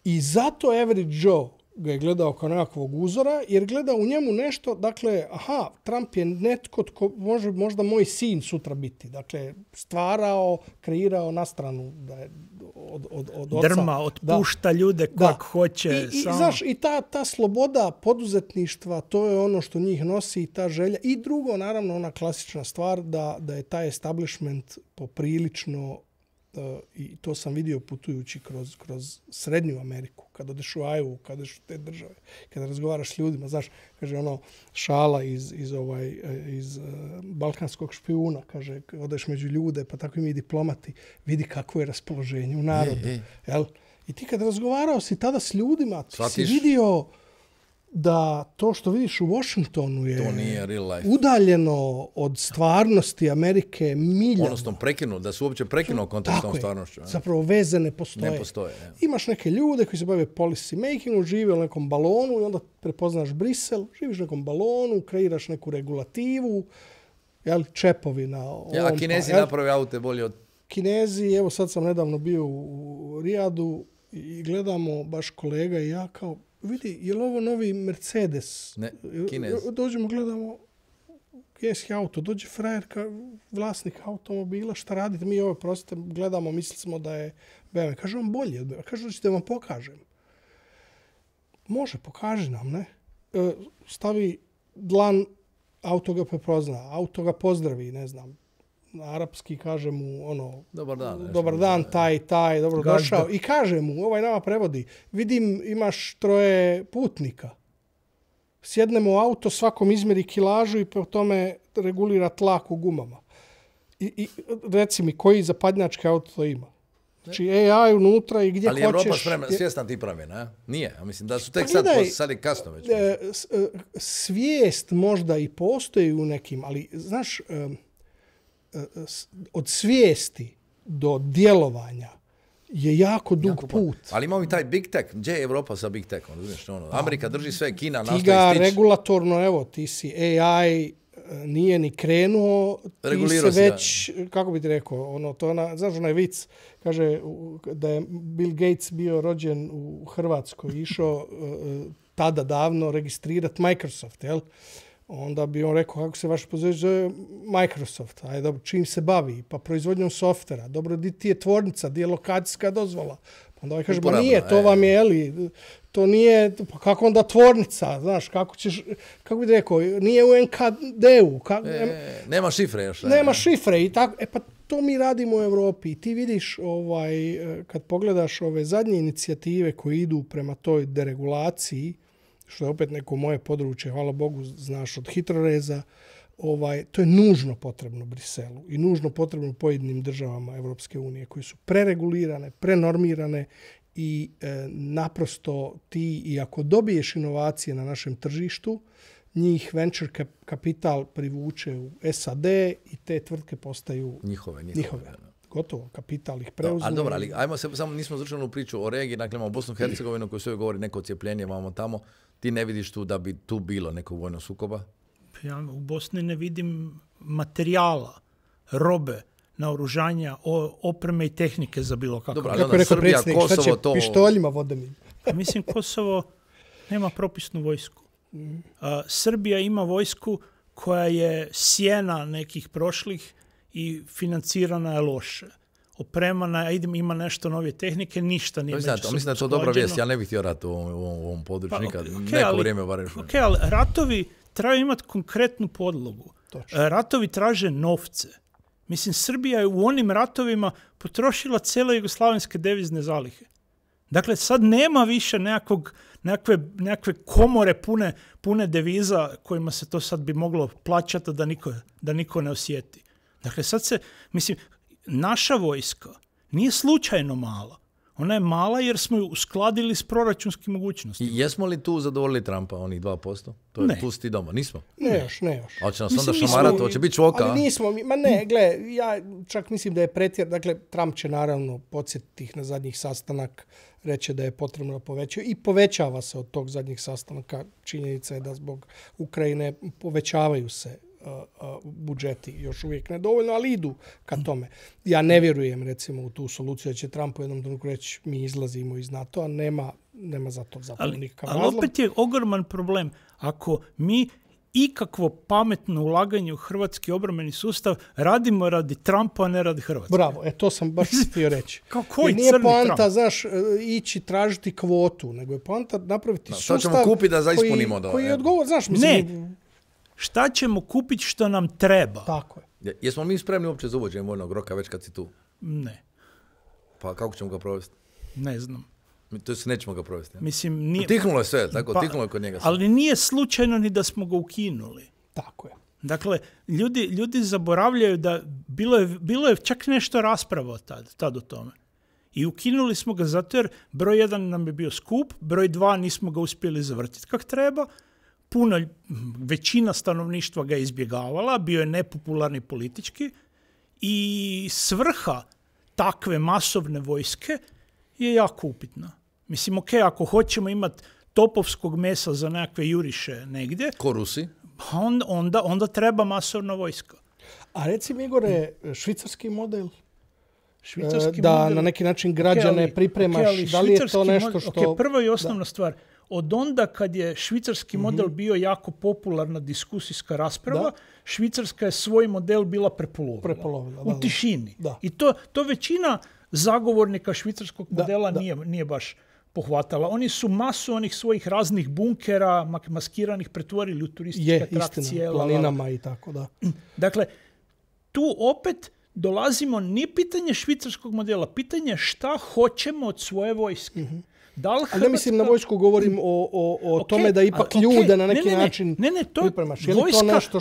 I zato Average Joe ga je gledao kao nekakvog uzora, jer gleda u njemu nešto, dakle, Trump je netko tko može možda moj sin sutra biti. Dakle, stvarao, kreirao na stranu da je od oca. Drma, otpušta ljude kog hoće. Znaš, i ta sloboda poduzetništva, to je ono što njih nosi i ta želja. I drugo, naravno, ona klasična stvar da je taj establishment poprilično, i to sam vidio putujući kroz Srednju Ameriku, kad odeš u Iowa, kad odeš u te države, kada razgovaraš s ljudima, znaš, kaže šala iz balkanskog špijuna, kaže, odeš među ljude, pa tako i mi diplomati, vidi kako je raspoloženje u narodu. Jel? I ti kad razgovarao si tada s ljudima, ti si vidio da to što vidiš u Washingtonu je udaljeno od stvarnosti Amerike miljama. Odnosno da su uopće prekinuo kontakt s tom stvarnošću. Zapravo veze ne postoje. Imaš neke ljude koji se bave policy makingom, žive u nekom balonu i onda prepoznaš Brisel, živiš u nekom balonu, kreiraš neku regulativu, čepovi na ovom. A Kinezi naprave aute bolje od Kinezi, evo sad sam nedavno bio u Rijadu i gledamo, baš kolega i ja, kao, vidi, je li ovo novi Mercedes? Ne, Kinez. Dođemo, gledamo, kineski auto, dođe frajerka, vlasnik automobila, šta radite? Mi ovo prostite, gledamo, mislili smo da je BMW. Kaže, on bolji od BMW. Kaže, da vam pokažem. Može, pokaži nam, ne? Stavi dlan, auto ga prepozna, auto ga pozdravi, ne znam, na arapski kaže mu ono, dobar dan, taj, dobro došao. I kaže mu, ovaj nama prevodi, vidim imaš 3 putnika. Sjednemo u auto, svakom izmjeri kilažu i po tome regulira tlak u gumama. I reci mi, koji zapadnjački auto to ima? Znači AI unutra i gdje hoćeš... Ali Evropa svjesna ti promjena, nije? Ja mislim da su tek sad je kasno već. Svijest možda i postoji u nekim, ali znaš, od svijesti do djelovanja je jako dug put. Ali imamo i taj big tech. Gdje je Evropa sa big techom? Amerika drži sve, Kina nastoji stići. Ti ga regulatorno, evo, ti si AI, nije ni krenuo, ti se već, kako bi ti rekao, znaš onaj vic, kaže da je Bill Gates bio rođen u Hrvatskoj, išao tada davno registrirati Microsoft, jel? Onda bi on rekao, kako se vaš poduzeće zove? Microsoft. Ajde, dobro, čim se bavi? Pa proizvodnjom softvera. Dobro, di ti je tvornica, di je lokacijska dozvola? Onda ovaj kaže, nije, to vam je, eli, to nije, pa kako onda tvornica, znaš, kako bi rekao, nije u NKD-u. Nema šifre još. Nema šifre i tako, pa to mi radimo u Evropi. I ti vidiš, kad pogledaš ove zadnje inicijative koje idu prema toj deregulaciji, što je opet neko moje područje, hvala Bogu, znaš, od hitroreza, to je nužno potrebno Briselu i nužno potrebno pojedinim državama Evropske unije koji su preregulirane, prenormirane i naprosto ti, i ako dobiješ inovacije na našem tržištu, njih venture kapital privuče u SAD i te tvrtke postaju njihove. Gotovo, kapital ih preuzme. Ali dobro, ajmo se, samo nismo završili u priču o regiji, dakle imamo Bosnu i Hercegovinu koji sve govori neko ocijepljenje, imamo tamo. Ti ne vidiš tu da bi tu bilo nekog vojnog sukoba? Ja u Bosni ne vidim materijala, robe, naoružanja, opreme i tehnike za bilo kako. Dobro, ali onda Srbija, Kosovo, šta će pištoljima vode mi? Mislim, Kosovo nema propisnu vojsku. Srbija ima vojsku koja je sjena nekih prošlih i financirana je loše. Opremana, ima nešto nove tehnike, ništa nije međusobno. Mislim da je to dobra vijest, ja ne bih htio rat u ovom području nikad, neko vrijeme barem. Ali ratovi trebaju imati konkretnu podlogu. Točno. Ratovi traže novce. Mislim, Srbija je u onim ratovima potrošila cijele jugoslavenske devizne zalihe. Dakle, sad nema više nekakve komore pune deviza kojima se to sad bi moglo plaćati da niko ne osjeti. Dakle, sad mislim, naša vojska nije slučajno mala. Ona je mala jer smo ju uskladili s proračunskim mogućnostima. I jesmo li tu zadovoljili Trumpa, onih 2%? To je ne. Tu si ti doma, nismo? Ne još. A će nas onda šamarati, hoće biti čvoka? Ali nismo, gle, ja čak mislim da je dakle, Trump će naravno podsjetiti ih na zadnjih sastanak, reće da je potrebno da povećaju i povećava se od tog zadnjih sastanaka. Činjenica je da zbog Ukrajine povećavaju se budžeti, još uvijek nedovoljno, ali idu ka tome. Ja ne vjerujem recimo u tu soluciju da će Trump u jednom trenutku reći mi izlazimo iz NATO-a, nema za to zapravo nikakav razlog. Ali opet je ogroman problem. Ako mi ikakvo pametno ulaganje u hrvatski obrambeni sustav radimo radi Trumpa, a ne radi Hrvatske. Bravo, to sam baš htio reći. Koji nije poanta, znaš, ići tražiti kvotu, nego je poanta napraviti sustav ćemo kupiti da zaispunimo koji je odgovor, znaš, mislim... Ne, šta ćemo kupiti što nam treba? Tako je. Jesmo mi spremni uopće za uvođenje vojnog roka već kad si tu? Ne. Pa kako ćemo ga provesti? Ne znam. To se nećemo ga provesti. Ja? Mislim, nije... Tihnulo je sve, tako? Tihnulo je kod njega sve. Ali nije slučajno ni da smo ga ukinuli. Tako je. Dakle, ljudi zaboravljaju da bilo je čak nešto rasprava tad o tome. I ukinuli smo ga zato jer broj 1 nam je bio skup, broj 2 nismo ga uspjeli zavrtiti kako treba, većina stanovništva ga je izbjegavala, bio je nepopularni politički i svrha takve masovne vojske je jako upitna. Mislim, ako hoćemo imati topovskog mesa za nekakve juriše negdje, ko Rusi, onda treba masovna vojska. A reci mi, Igore, švicarski model? Švicarski da model, na neki način građane pripremaš, da li je to nešto što... Prva i osnovna stvar, od onda kad je švicarski model bio jako popularna diskusijska rasprava, Švicarska je svoj model bila prepolovila u tišini. Da. I to većina zagovornika švicarskog modela nije baš pohvatala. Oni su masu onih svojih raznih bunkera, maskiranih, pretvorili u turističke atrakcije. Istina, planinama i tako, da. Dakle, tu opet dolazimo, nije pitanje švicarskog modela, pitanje šta hoćemo od svoje vojske. Da li Hrvatska... Ali ne mislim na vojsku, govorim o tome da ipak ljude na neki način pripremaš.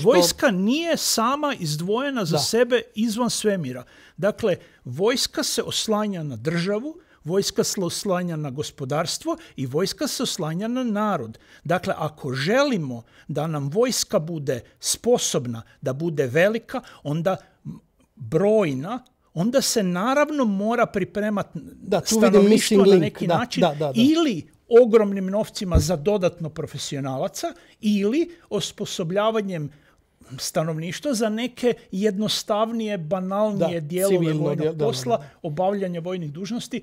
Vojska nije sama izdvojena za sebe izvan svemira. Dakle, vojska se oslanja na državu, vojska se oslanja na gospodarstvo i vojska se oslanja na narod. Dakle, ako želimo da nam vojska bude sposobna, da bude velika, onda brojna, onda se naravno mora pripremati stanovništvo na neki način ili ogromnim novcima za dodatno profesionalaca ili osposobljavanjem stanovništva za neke jednostavnije, banalnije dijelove vojnog posla, obavljanja vojnih dužnosti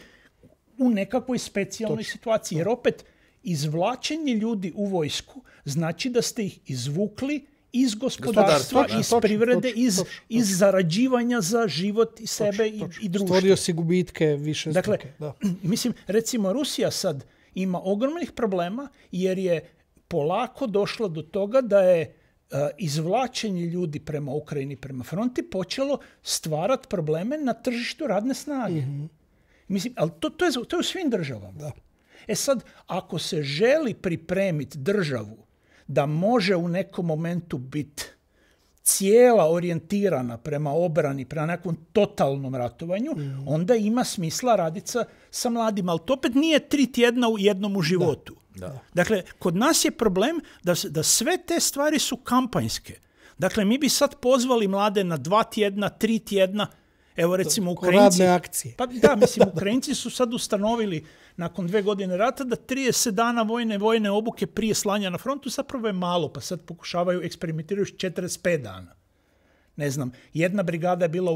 u nekakvoj specijalnoj situaciji. Jer opet, izvlačenje ljudi u vojsku znači da ste ih izvukli iz gospodarstva, iz privrede, iz zarađivanja za život i sebe i društva. Stvorio si gubitke više struke. Dakle, mislim, recimo Rusija sad ima ogromnih problema jer je polako došla do toga da je izvlačenje ljudi prema Ukrajini, prema fronti počelo stvarati probleme na tržištu radne snage. Mislim, ali to je u svim državama. Da. Sad, ako se želi pripremiti državu da može u nekom momentu biti cijela orijentirana prema obrani, prema nekom totalnom ratovanju, onda ima smisla raditi sa mladima. Ali to opet nije 3 tjedna u jednom u životu. Da. Dakle, kod nas je problem da sve te stvari su kampanjske. Dakle, mi bi sad pozvali mlade na 2 tjedna, 3 tjedna. Evo recimo Ukrajinci... Radne akcije. Pa da, mislim, Ukrajinci su sad ustanovili nakon 2 godine rata da 30 dana vojne obuke prije slanja na frontu zapravo je malo, pa sad pokušavaju eksperimentirati 45 dana. Ne znam, jedna brigada je bila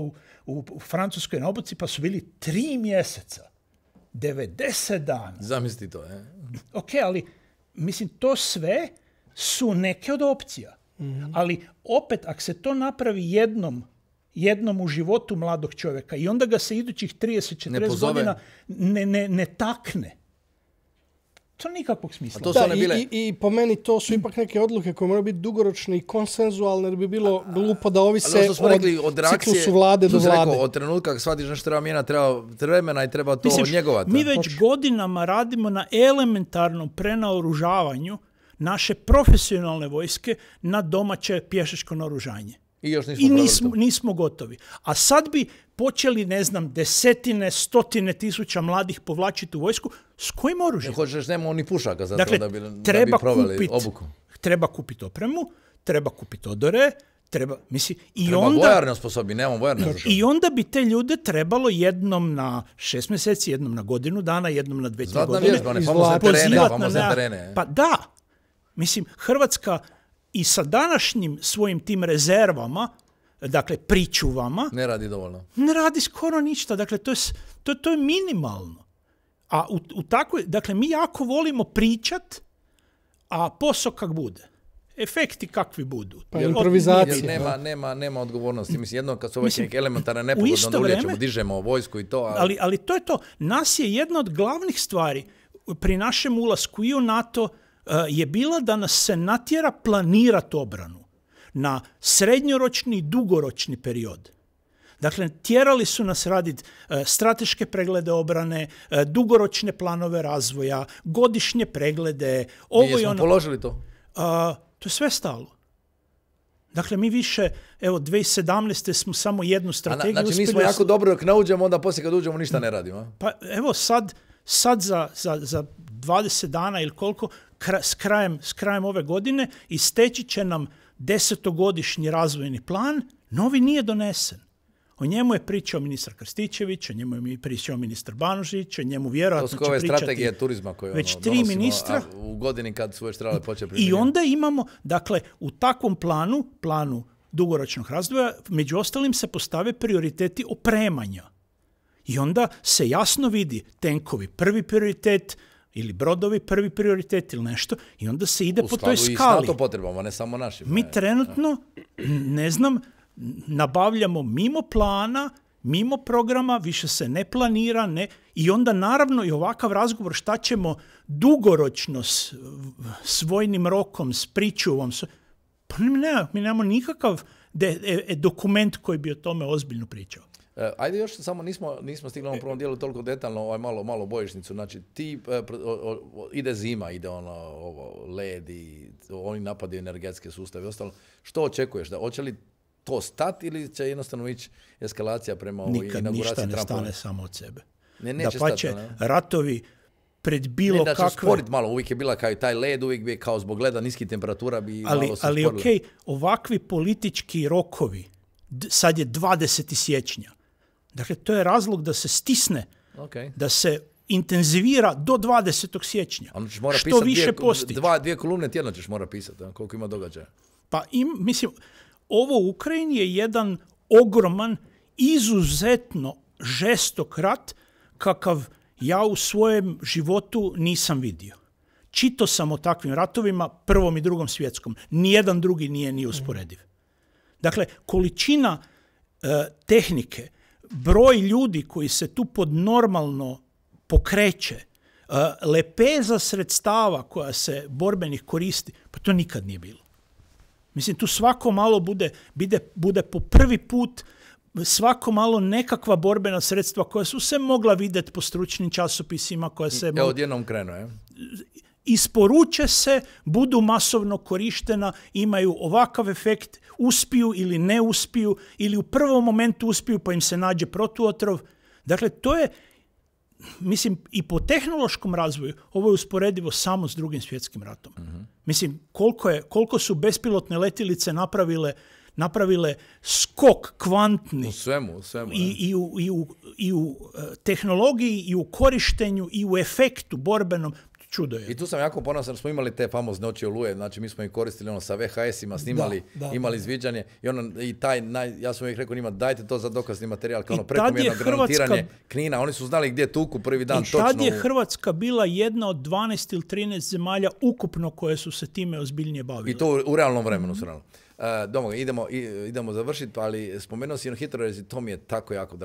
u Francuskoj na obuci, pa su bili 3 mjeseca. 90 dana. Zamisli to, je. Ok, ali mislim, to sve su neke od opcija. Ali opet, ako se to napravi jednom u životu mladog čovjeka i onda ga se idućih 30-40 godina ne takne. To nikakvog smisla. I po meni to su ipak neke odluke koje moraju biti dugoročne i konsenzualne, jer bi bilo glupo da ovise od ciklusu vlade do vlade. Od trenutka kad shvatiš nešto treba mijenjati, treba vremena i treba to njegovati. Mi već godinama radimo na elementarnom prenaoružavanju naše profesionalne vojske na domaće pješačko naoružanje. I nismo gotovi. A sad bi počeli, ne znam, 10-100 tisuća mladih povlačiti u vojsku. S kojim oružjem? Hoćeš, nema ni pušaka za dakle, to da bi proveli obuku. Treba kupiti opremu, treba kupiti odore, treba vojarne osposobi, nemamo vojarne osposobi. I onda bi te ljude trebalo jednom na 6 mjeseci, jednom na godinu dana, jednom na 2-3 godine. Famozne terene. Pa da. Mislim, Hrvatska i sa današnjim svojim tim rezervama, dakle pričuvama, ne radi dovoljno. Ne radi skoro ništa. Dakle, to je minimalno. A u takvoj, dakle, mi jako volimo pričat, a posao kak bude. Efekti kakvi budu. Pa improvizacija. Nema odgovornosti. Mislim, jedno kad su neke elementarne nepogode, onda ulijećemo, dižemo vojsku i to. Ali to je to. Nas je jedna od glavnih stvari pri našem ulasku i u NATO je bila da nas se natjera planirati obranu na srednjoročni i dugoročni period. Dakle, tjerali su nas raditi strateške preglede obrane, dugoročne planove razvoja, godišnje preglede. Jesmo položili to? To je sve stalo. Dakle, mi više, 2017. smo samo jednu strategiju uspjeli. Znači, mi smo jako dobro dok ne uđemo, onda poslije kad uđemo ništa ne radimo. Pa evo sad za 20 dana ili koliko, s krajem ove godine isteći će nam 10-godišnji razvojni plan, novi nije donesen. O njemu je pričao ministar Krstičević, o njemu je pričao ministar Banožić, o njemu vjerojatno će pričati strategije turizma koje već 3 ministra. U godini kad su već trebali početi primjenjivati. I onda imamo, dakle, u takvom planu dugoročnog razvoja, među ostalim se postave prioriteti opremanja. I onda se jasno vidi tenkovi prvi prioritet ili brodovi prvi prioritet ili nešto i onda se ide po toj skali. U skladu i s NATO potrebama, ne samo našim. Mi trenutno, ne znam, nabavljamo mimo plana, mimo programa, više se ne planira, i onda naravno i ovakav razgovor šta ćemo dugoročno s vojnim rokom, s pričuvom, pa mi nemamo nikakav dokument koji bi o tome ozbiljno pričao. Ajde još samo nismo stigli u ovom prvom dijelu toliko detaljno, malo bojišnicu. Znači ti ide zima, ide led i oni napadaju energetske sustave i ostalo. Što očekuješ? Hoće li to stati ili će jednostavno ići eskalacija prema ovoj inauguraciji Trumpa? Nikad ništa ne stane samo od sebe. Neće dapače, ratovi pred bilo kakve... Da će sporit malo, uvijek je bila kao i taj led, uvijek bi kao zbog leda niskih temperatura bi malo se sporili. Ali okej, ovakvi politički rokovi, sad je 20. siječnja. Dakle, to je razlog da se stisne, da se intenzivira do 20. siječnja. Što više postići. Dvije kolumne tjedno ćeš mora pisati, koliko ima događaja. Pa mislim, ovo u Ukrajini je jedan ogroman, izuzetno žestok rat kakav ja u svojem životu nisam vidio. Čitao sam o takvim ratovima, Prvom i Drugom svjetskom. Nijedan drugi nije ni usporediv. Dakle, količina tehnike, broj ljudi koji se tu podnormalno pokreće, lepeza sredstava koja se borbenih koristi, pa to nikad nije bilo. Mislim, tu svako malo bude po prvi put svako malo nekakva borbena sredstva koja su se mogla vidjeti po stručnim časopisima, koja se... odjednom krenu, je? Isporuče se, budu masovno korištena, imaju ovakav efekt, uspiju ili ne uspiju, ili u prvom momentu uspiju pa im se nađe protuotrov. Dakle, to je, mislim, i po tehnološkom razvoju, ovo je usporedivo samo s Drugim svjetskim ratom. Uh-huh. Mislim, koliko su bespilotne letjelice napravile skok kvantni u svemu i u tehnologiji, i u korištenju, i u efektu borbenom. Čudo je. I tu sam jako ponosan, smo imali te famozne oči oluje, znači mi smo ih koristili sa VHS-ima, snimali, imali izviđanje ja sam uvijek rekao njima, dajte to za dokazni materijal, kao prekomjerno granatiranje Knina, oni su znali gdje tuku prvi dan točno. I tad je Hrvatska bila jedna od 12 ili 13 zemalja ukupno koje su se time ozbiljnije bavile. I to u realnom vremenu. Idemo završiti, ali spomenuo si HITRORez, to mi je tako jako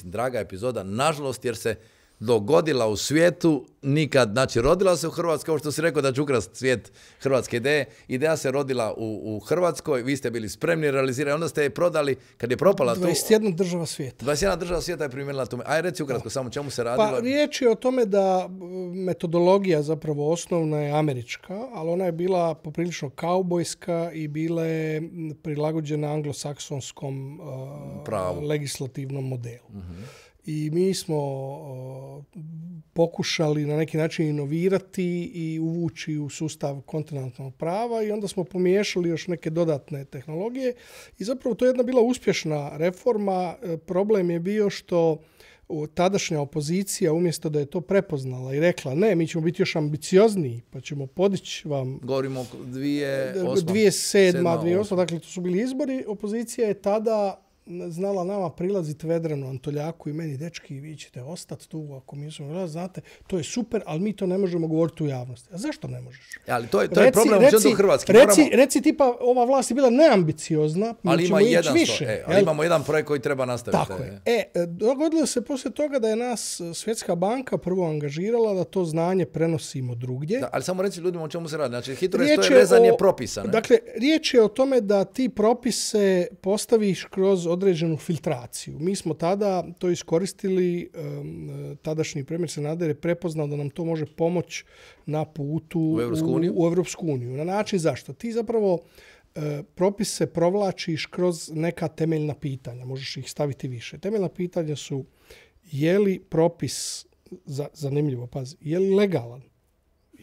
draga epizoda, nažalost, jer se dogodila u svijetu, nikad, znači rodila se u Hrvatskoj, kao što si rekao da će ukrasti svijet hrvatske ideje. Ideja se rodila u Hrvatskoj, vi ste bili spremni realizirati, onda ste je prodali, kad je propala 21 država svijeta. 21 država svijeta je primjerila tome. Aj, reci ukratko, samo čemu se radilo? Pa riječ je o tome da metodologija zapravo osnovna je američka, ali ona je bila poprilično kaubojska i bila je prilagođena anglosaksonskom legislativnom modelu. Uh-huh. I mi smo pokušali na neki način inovirati i uvući u sustav kontinentalnog prava i onda smo pomiješali još neke dodatne tehnologije i zapravo to je jedna bila uspješna reforma. Problem je bio što tadašnja opozicija umjesto da je to prepoznala i rekla ne, mi ćemo biti još ambiciozniji pa ćemo podići vam... Govorimo o 2007. 2008. Dakle, to su bili izbori. Opozicija je tada znala nama prilaziti Vedranu, Antoljaku i meni, dečki, vi ćete ostati tu, ako mi smo, znate, to je super, ali mi to ne možemo govoriti u javnosti. A zašto ne možeš? Ali to je problem u Hrvatski. Reci tipa, ova vlast je bila neambiciozna, ali ima ali imamo jedan projekt koji treba nastaviti. Tako je. Dogodilo se poslije toga da je nas Svjetska banka prvo angažirala da to znanje prenosimo drugdje. Da, ali samo reci ljudima o čemu se radi. Znači, HITRORez to je vezanje propisa. Ne? Dakle, riječ je o tome da ti propise postaviš kroz određenu filtraciju. Mi smo tada to iskoristili, tadašnji premijer Sanader je prepoznao da nam to može pomoći na putu u Europsku uniju. Na način zašto? Ti zapravo propise provlačiš kroz neka temeljna pitanja. Možeš ih staviti više. Temeljna pitanja su je li propis, zanimljivo, pazi, je li legalan?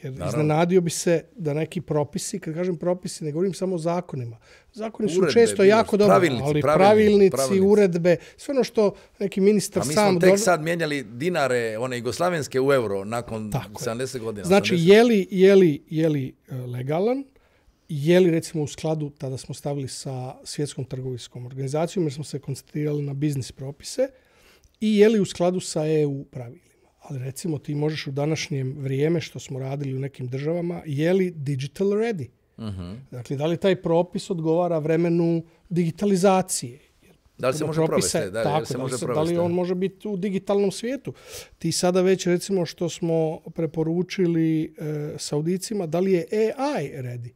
Jer iznenadio bi se da neki propisi, kad kažem propisi, ne govorim samo o zakonima. Zakoni su često jako dobri, ali pravilnici, uredbe, sve ono što neki ministar sam... A mi smo tek sad mijenjali dinare, one jugoslavenske u euro, nakon 70 godina. Znači, je li legalan? Je li, recimo, u skladu, tada smo stavili sa Svjetskom trgovinskom organizacijom, jer smo se koncentrirali na biznis propise. i je li u skladu sa EU pravilima. Ali recimo ti možeš u današnjem vrijeme, što smo radili u nekim državama, je li digital ready? Dakle, da li taj propis odgovara vremenu digitalizacije? Da li se može provesti? Da li on može biti u digitalnom svijetu? Ti sada već, recimo, što smo preporučili Saudicima, da li je AI ready?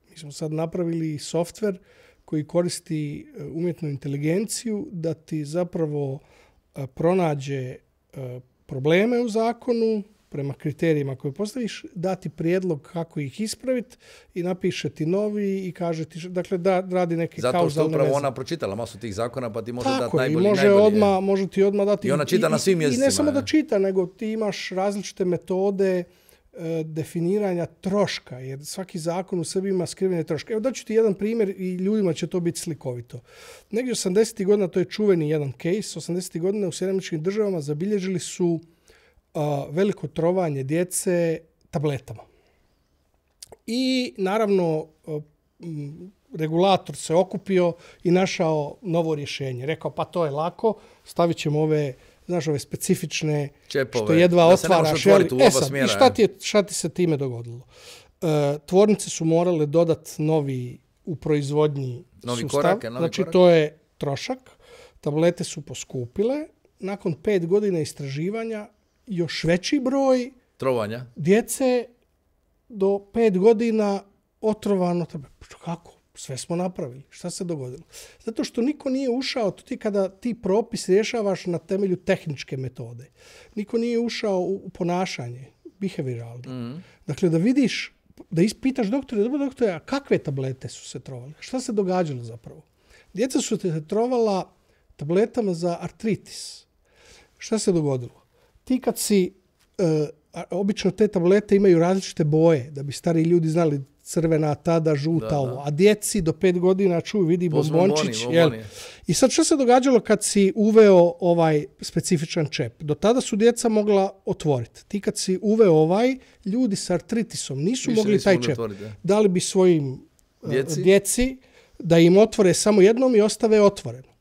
Mi smo sad napravili softver koji koristi umjetnu inteligenciju da ti zapravo pronađe probleme u zakonu prema kriterijima koje postaviš, dati prijedlog kako ih ispraviti i napiše ti novi i kaže ti, dakle da radi neke kauzalne veze. Zato što upravo ona pročitala masu tih zakona pa ti može dati najbolji. Tako, može ti odmah dati. I ona čita na svim mjesecima. I ne samo da čita, nego ti imaš različite metode definiranja troška, jer svaki zakon u sebi ima skrivene troške. Evo daću ti jedan primjer i ljudima će to biti slikovito. Negdje 80. godina, to je čuveni jedan case, 80. godina u Sjedinjenim Državama zabilježili su veliko trovanje djece tabletama. I naravno regulator se okupio i našao novo rješenje. Rekao, pa to je lako, stavit ćemo ove specifične čepove, što jedva otvaraš. I šta ti se time dogodilo? Tvornice su morale dodati novi u proizvodnji sustav. Znači to je trošak. Tablete su poskupile. Nakon 5 godina istraživanja još veći broj trovanja djece do 5 godina otrovano. Kako? Sve smo napravili. Šta se dogodilo? Zato što niko nije ušao, ti kada ti propis rješavaš na temelju tehničke metode. Niko nije ušao u ponašanje, behavioralno. Dakle, da vidiš, da ispitaš doktore, dobro doktore, a kakve tablete su se trovali? Šta se događalo zapravo? Djeca su se trovala tabletama za artritis. Šta se dogodilo? Ti kad si, obično te tablete imaju različite boje, da bi stari ljudi znali crvena, tada, žuta, ovo. A djeci do 5 godina čuju, vidi bombončić. I sad što se događalo kad si uveo ovaj specifičan čep? Do tada su djeca mogla otvoriti. Ti kad si uveo ovaj, ljudi s artritisom nisu mogli taj čep. Dali bi svojim djeci da im otvore samo jednom i ostave otvoreno.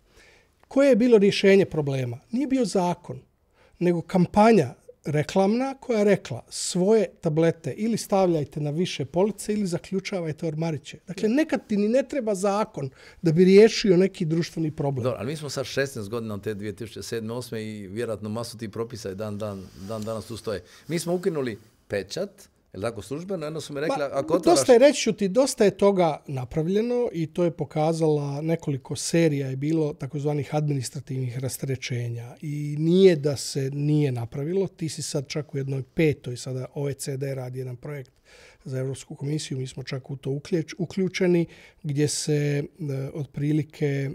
Koje je bilo rješenje problema? Nije bio zakon, nego kampanja reklamna koja je rekla svoje tablete ili stavljajte na više police ili zaključavajte ormariće. Dakle, nekad ti ni ne treba zakon da bi riješio neki društveni problem. Dobro, ali mi smo sad 16 godina od te 2007-2008 i vjerojatno masu tih propisa i dan danas ustoje. Mi smo ukinuli pečat, je tako službeno? Jedno su mi rekli, ako otvaraš... Dosta je toga napravljeno i to je pokazala nekoliko serija je bilo takozvanih administrativnih rasterećenja. I nije da se nije napravilo. Ti si sad čak u jednoj 5. sada OECD radi jedan projekt za Europsku komisiju. Mi smo čak u to uključeni gdje se otprilike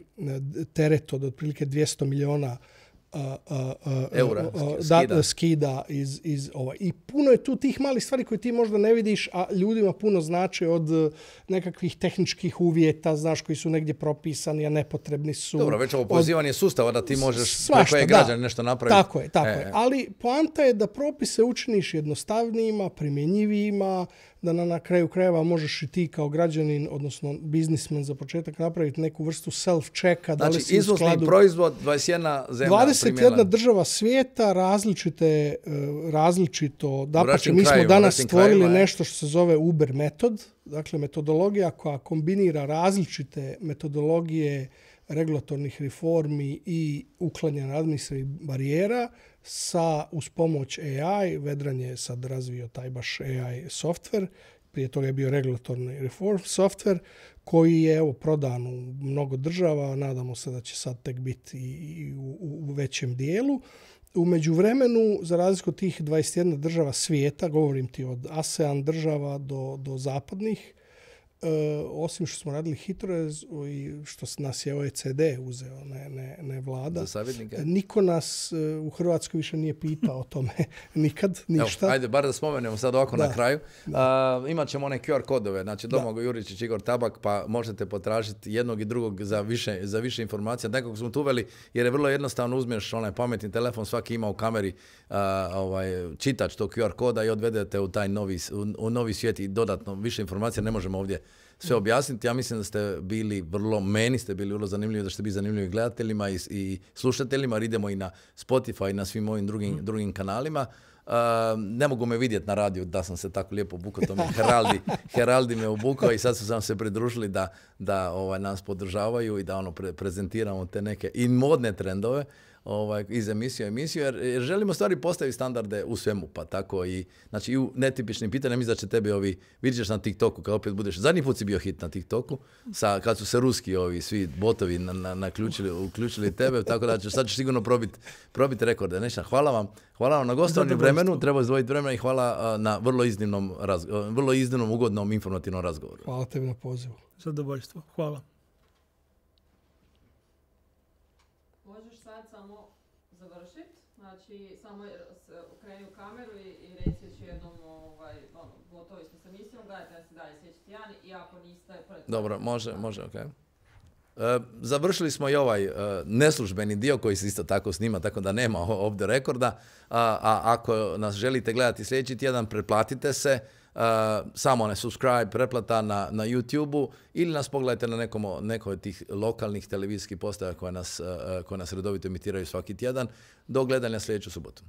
teret od otprilike 200 milijuna eura skida iz I puno je tu tih malih stvari koje ti možda ne vidiš, a ljudima puno znače od nekakvih tehničkih uvjeta, znaš, koji su negdje propisani, a nepotrebni su. Dobro, već ovo pozivanje sustava da ti možeš preko e-građana nešto napraviti. Tako je. Ali poanta je da propise učiniš jednostavnijima, primjenjivijima, da na kraju krajeva možeš i ti kao građanin, odnosno biznismen za početak napraviti neku vrstu self-checka. Znači, izvozni proizvod 21 zemlja 21 država svijeta, različito. Dapače, mi smo danas stvorili nešto što se zove Uber metod, dakle metodologija koja kombinira različite metodologije regulatornih reformi i uklanjanja administrativnih barijera uz pomoć AI. Vedran je sad razvio taj baš AI software, prije toga je bio regulatorni reform software koji je prodan u mnogo država, nadamo se da će sad tek biti i u većem dijelu. U međuvremenu, za razliku od tih 21 država svijeta, govorim ti od ASEAN država do zapadnih, osim što smo radili HITRORez i što nas je OECD uzeo, ne vlada. Za savjetnike? Niko nas u Hrvatskoj više nije pitao o tome. Nikad, ništa. Evo, ajde, bar da spomenemo sad ovako na kraju. Imat ćemo one QR kodove, znači Domagoj Juričić, Igor Tabak, pa možete potražiti jednog i drugog za više informacija. Nekog smo tu uveli, jer je vrlo jednostavno, uzmeš onaj pametni telefon, svaki ima u kameri čitač tog QR koda i odvedete u taj novi svijet i dodatno više informacija. Ne možemo ovdje sve objasniti. Ja mislim da ste bili meni ste bili vrlo zanimljivi, da ste bili zanimljivi gledateljima i slušateljima, jer idemo i na Spotify i na svim ovim drugim kanalima. Ne mogu me vidjeti na radiju da sam se tako lijepo obukao, to mi Heraldi me obukao i sad su nam se pridružili da nas podržavaju i da prezentiramo te neke i modne trendove iz emisiju jer želimo stvari postaviti standarde u svemu, pa tako i znači i u netipičnim pitanjima. Mislim da će tebe vidit ćeš na TikToku kad opet budeš, zadnji put si bio hit na TikToku kad su se ruski svi botovi uključili tebe, tako da sad ćeš sigurno probiti rekorde. Nešna, hvala vam na gostovanju vremenu, treba izdvojiti vremena i hvala na vrlo iznimnom, ugodnom, informativnom razgovoru. Hvala tebi na pozivu. Zadovoljstvo, hvala. Možeš sad samo završiti, znači samo okreni u kameru i reci još jednom, gotovi smo sa emisijom, gledajte da se dalje sljedeći tjedan i ako niste... Dobro, može, ok. Završili smo i ovaj neslužbeni dio koji se isto tako snima, tako da nema ovdje rekorda, a ako nas želite gledati sljedeći tjedan, pretplatite se, samo subscribe, pretplata na YouTube-u ili nas pogledajte na nekoj od tih lokalnih televizijskih postaja koje nas redovito emitiraju svaki tjedan. Do gledanja sljedeću subotu.